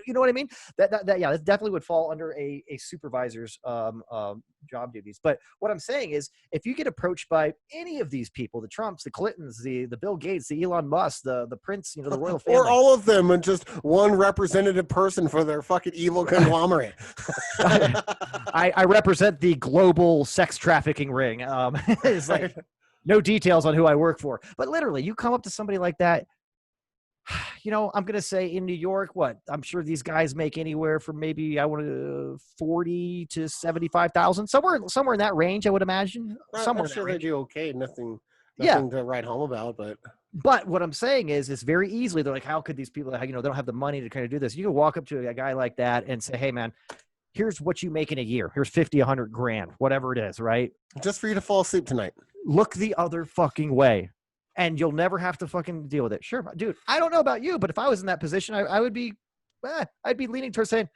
you know what I mean? That definitely would fall under a supervisor's job duties. But what I'm saying is, if you get approached by any of these people, the Trumps, the Clintons, the Bill Gates, the Elon Musk, the Prince, the royal family, or all of them, and just one representative person for their fucking evil conglomerate. I represent the global sex trafficking ring. It's like no details on who I work for, but literally, you come up to somebody like that. I'm going to say in New York, I'm sure these guys make anywhere from maybe 40 to 75,000, somewhere in that range, I would imagine. I'm sure they do okay. Nothing to write home about, but what I'm saying is, it's very easily, they're like, how could these people, they don't have the money to kind of do this. You can walk up to a guy like that and say, hey man, here's what you make in a year. Here's 50, 100 grand, whatever it is. Right. Just for you to fall asleep tonight. Look the other fucking way. And you'll never have to fucking deal with it. Sure, dude, I don't know about you, but if I was in that position, I would be, I'd be leaning towards saying,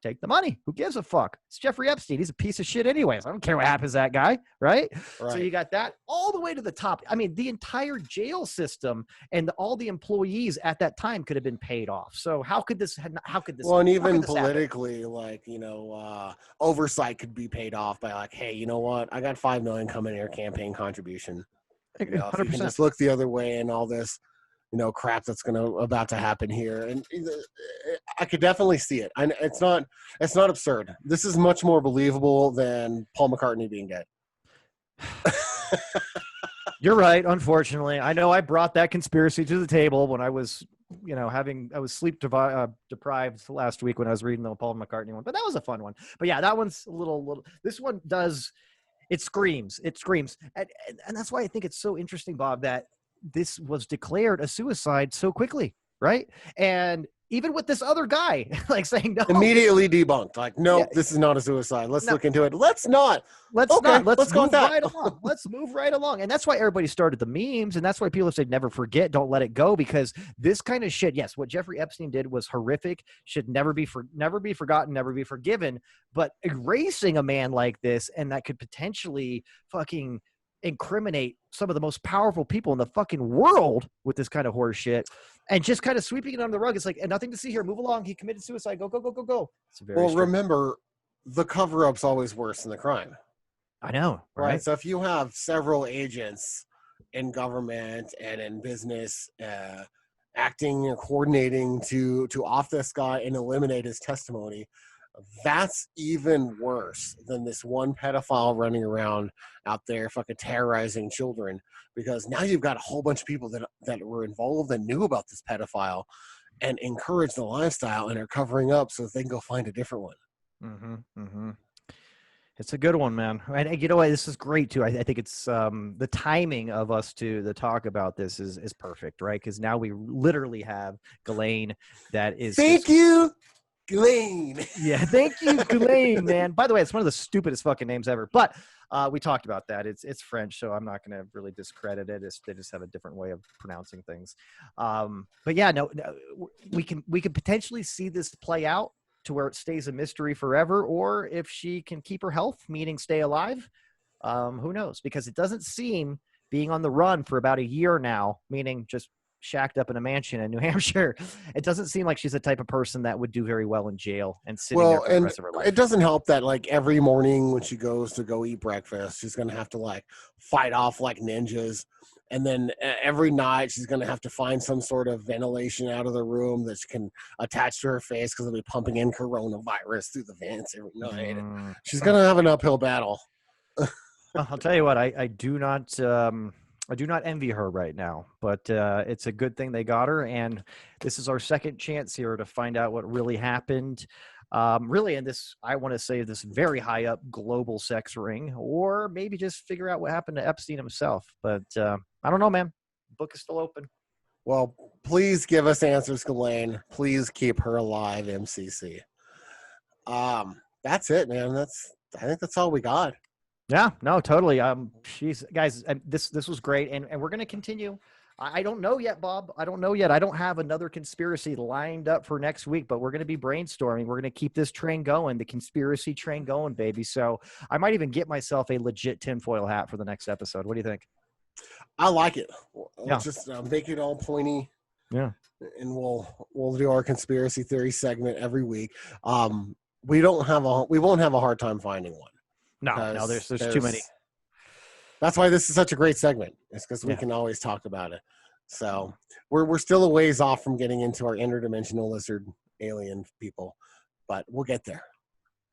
take the money. Who gives a fuck? It's Jeffrey Epstein. He's a piece of shit anyways. I don't care what happens to that guy, right? So you got that all the way to the top. I mean, the entire jail system and all the employees at that time could have been paid off. So how could this Well, and even politically, oversight could be paid off by hey, you know what? I got $5 million coming in your campaign contribution. If you can just look the other way and all this, crap that's about to happen here, and I could definitely see it. And it's not absurd. This is much more believable than Paul McCartney being dead. You're right. Unfortunately, I know I brought that conspiracy to the table when I was, I was sleep deprived last week when I was reading the Paul McCartney one, but that was a fun one. But yeah, that one's a little. This one does. It screams. And that's why I think it's so interesting, Bob, that this was declared a suicide so quickly, right? And even with this other guy, saying no. Immediately debunked. No, this is not a suicide. Let's look into it. Let's not. Let's move right along. Let's move right along. And that's why everybody started the memes. And that's why people have said, never forget, don't let it go. Because this kind of shit, yes, what Jeffrey Epstein did was horrific, should never be forgotten, never be forgiven. But erasing a man like this, and that could potentially fucking incriminate some of the most powerful people in the fucking world with this kind of horse shit, and just kind of sweeping it under the rug. It's and nothing to see here. Move along. He committed suicide. Go, go, go, go, go. Remember, the cover-up's always worse than the crime. I know. Right. So if you have several agents in government and in business acting and coordinating to off this guy and eliminate his testimony, that's even worse than this one pedophile running around out there fucking terrorizing children, because now you've got a whole bunch of people that were involved and knew about this pedophile and encourage the lifestyle and are covering up so that they can go find a different one. Mm-hmm, mm-hmm. It's a good one, man. And you know what? This is great too. I think it's the timing of us to talk about this is perfect, right? Because now we literally have Ghislaine that is. Thank you, Ghislaine. Yeah, thank you, Ghislaine, man. By the way, it's one of the stupidest fucking names ever. But we talked about that. It's French, so I'm not going to really discredit it. They just have a different way of pronouncing things. But yeah, no, we can potentially see this play out to where it stays a mystery forever, or if she can keep her health, meaning stay alive, who knows? Because it doesn't seem, being on the run for about a year now, meaning just shacked up in a mansion in New Hampshire, it doesn't seem like she's the type of person that would do very well in jail and sitting there for the rest of her life. It doesn't help that every morning when she goes to go eat breakfast, she's going to have to fight off like ninjas. And then every night she's going to have to find some sort of ventilation out of the room that she can attach to her face, because they'll be pumping in coronavirus through the vents every night. And she's going to have an uphill battle. I'll tell you what, I do not envy her right now, but it's a good thing they got her. And this is our second chance here to find out what really happened. Really, in this, I want to say, this very high up global sex ring, or maybe just figure out what happened to Epstein himself. But I don't know, man. Book is still open. Well, please give us answers, Ghislaine. Please keep her alive, MCC. That's it, man. I think that's all we got. Yeah, no, totally. Guys, this was great, and we're gonna continue. I don't know yet, Bob. I don't know yet. I don't have another conspiracy lined up for next week, but we're going to be brainstorming. We're going to keep this train going, the conspiracy train going, baby. So I might even get myself a legit tinfoil hat for the next episode. What do you think? I like it. We'll Yeah. just make it all pointy. Yeah. And we'll do our conspiracy theory segment every week. We won't have a hard time finding one. No, there's too many. That's why this is such a great segment. It's because we can always talk about it. So we're still a ways off from getting into our interdimensional lizard alien people, but we'll get there.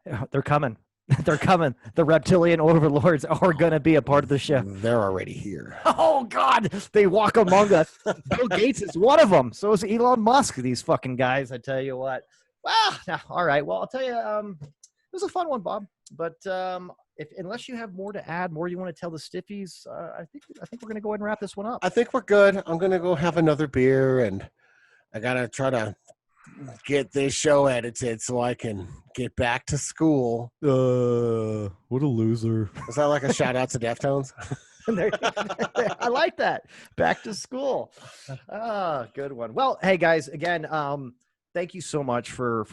Yeah, they're coming. They're coming. The reptilian overlords are going to be a part of the show. They're already here. Oh, God. They walk among us. Bill Gates is one of them. So is Elon Musk, these fucking guys. I tell you what. Well, all right. Well, I'll tell you, it was a fun one, Bob. But unless you have more to add, more you want to tell the Stiffies, I think we're going to go ahead and wrap this one up. I think we're good. I'm going to go have another beer, and I got to try to get this show edited so I can get back to school. What a loser. Is that like a shout out to Deftones? I like that. Back to school. Good one. Well, hey guys, again, thank you so much for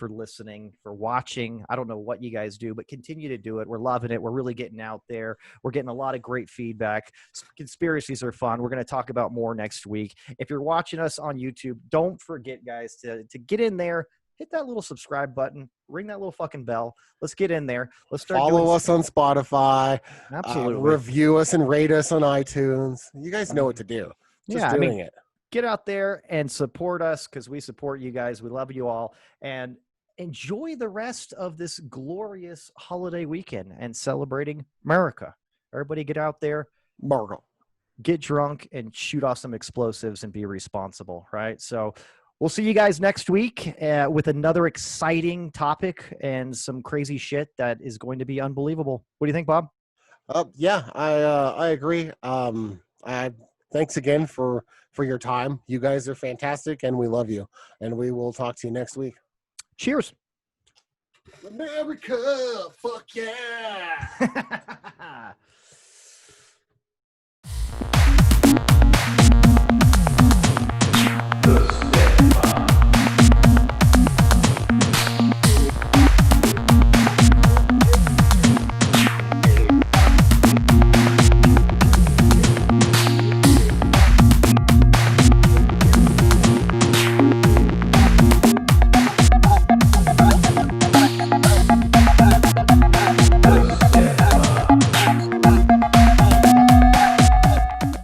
listening, for watching. I don't know what you guys do, but continue to do it. We're loving it. We're really getting out there. We're getting a lot of great feedback. Conspiracies are fun. We're going to talk about more next week. If you're watching us on YouTube, don't forget, guys, to get in there. Hit that little subscribe button. Ring that little fucking bell. Let's get in there. Let's start. Follow us on Spotify. Absolutely. Review us and rate us on iTunes. You guys know what to do. Just doing it. Get out there and support us because we support you guys. We love you all. And enjoy the rest of this glorious holiday weekend and celebrating America. Everybody get out there, get drunk, and shoot off some explosives and be responsible, right? So we'll see you guys next week with another exciting topic and some crazy shit that is going to be unbelievable. What do you think, Bob? Yeah, I agree. Thanks again for your time. You guys are fantastic, and we love you. And we will talk to you next week. Cheers. America, fuck yeah.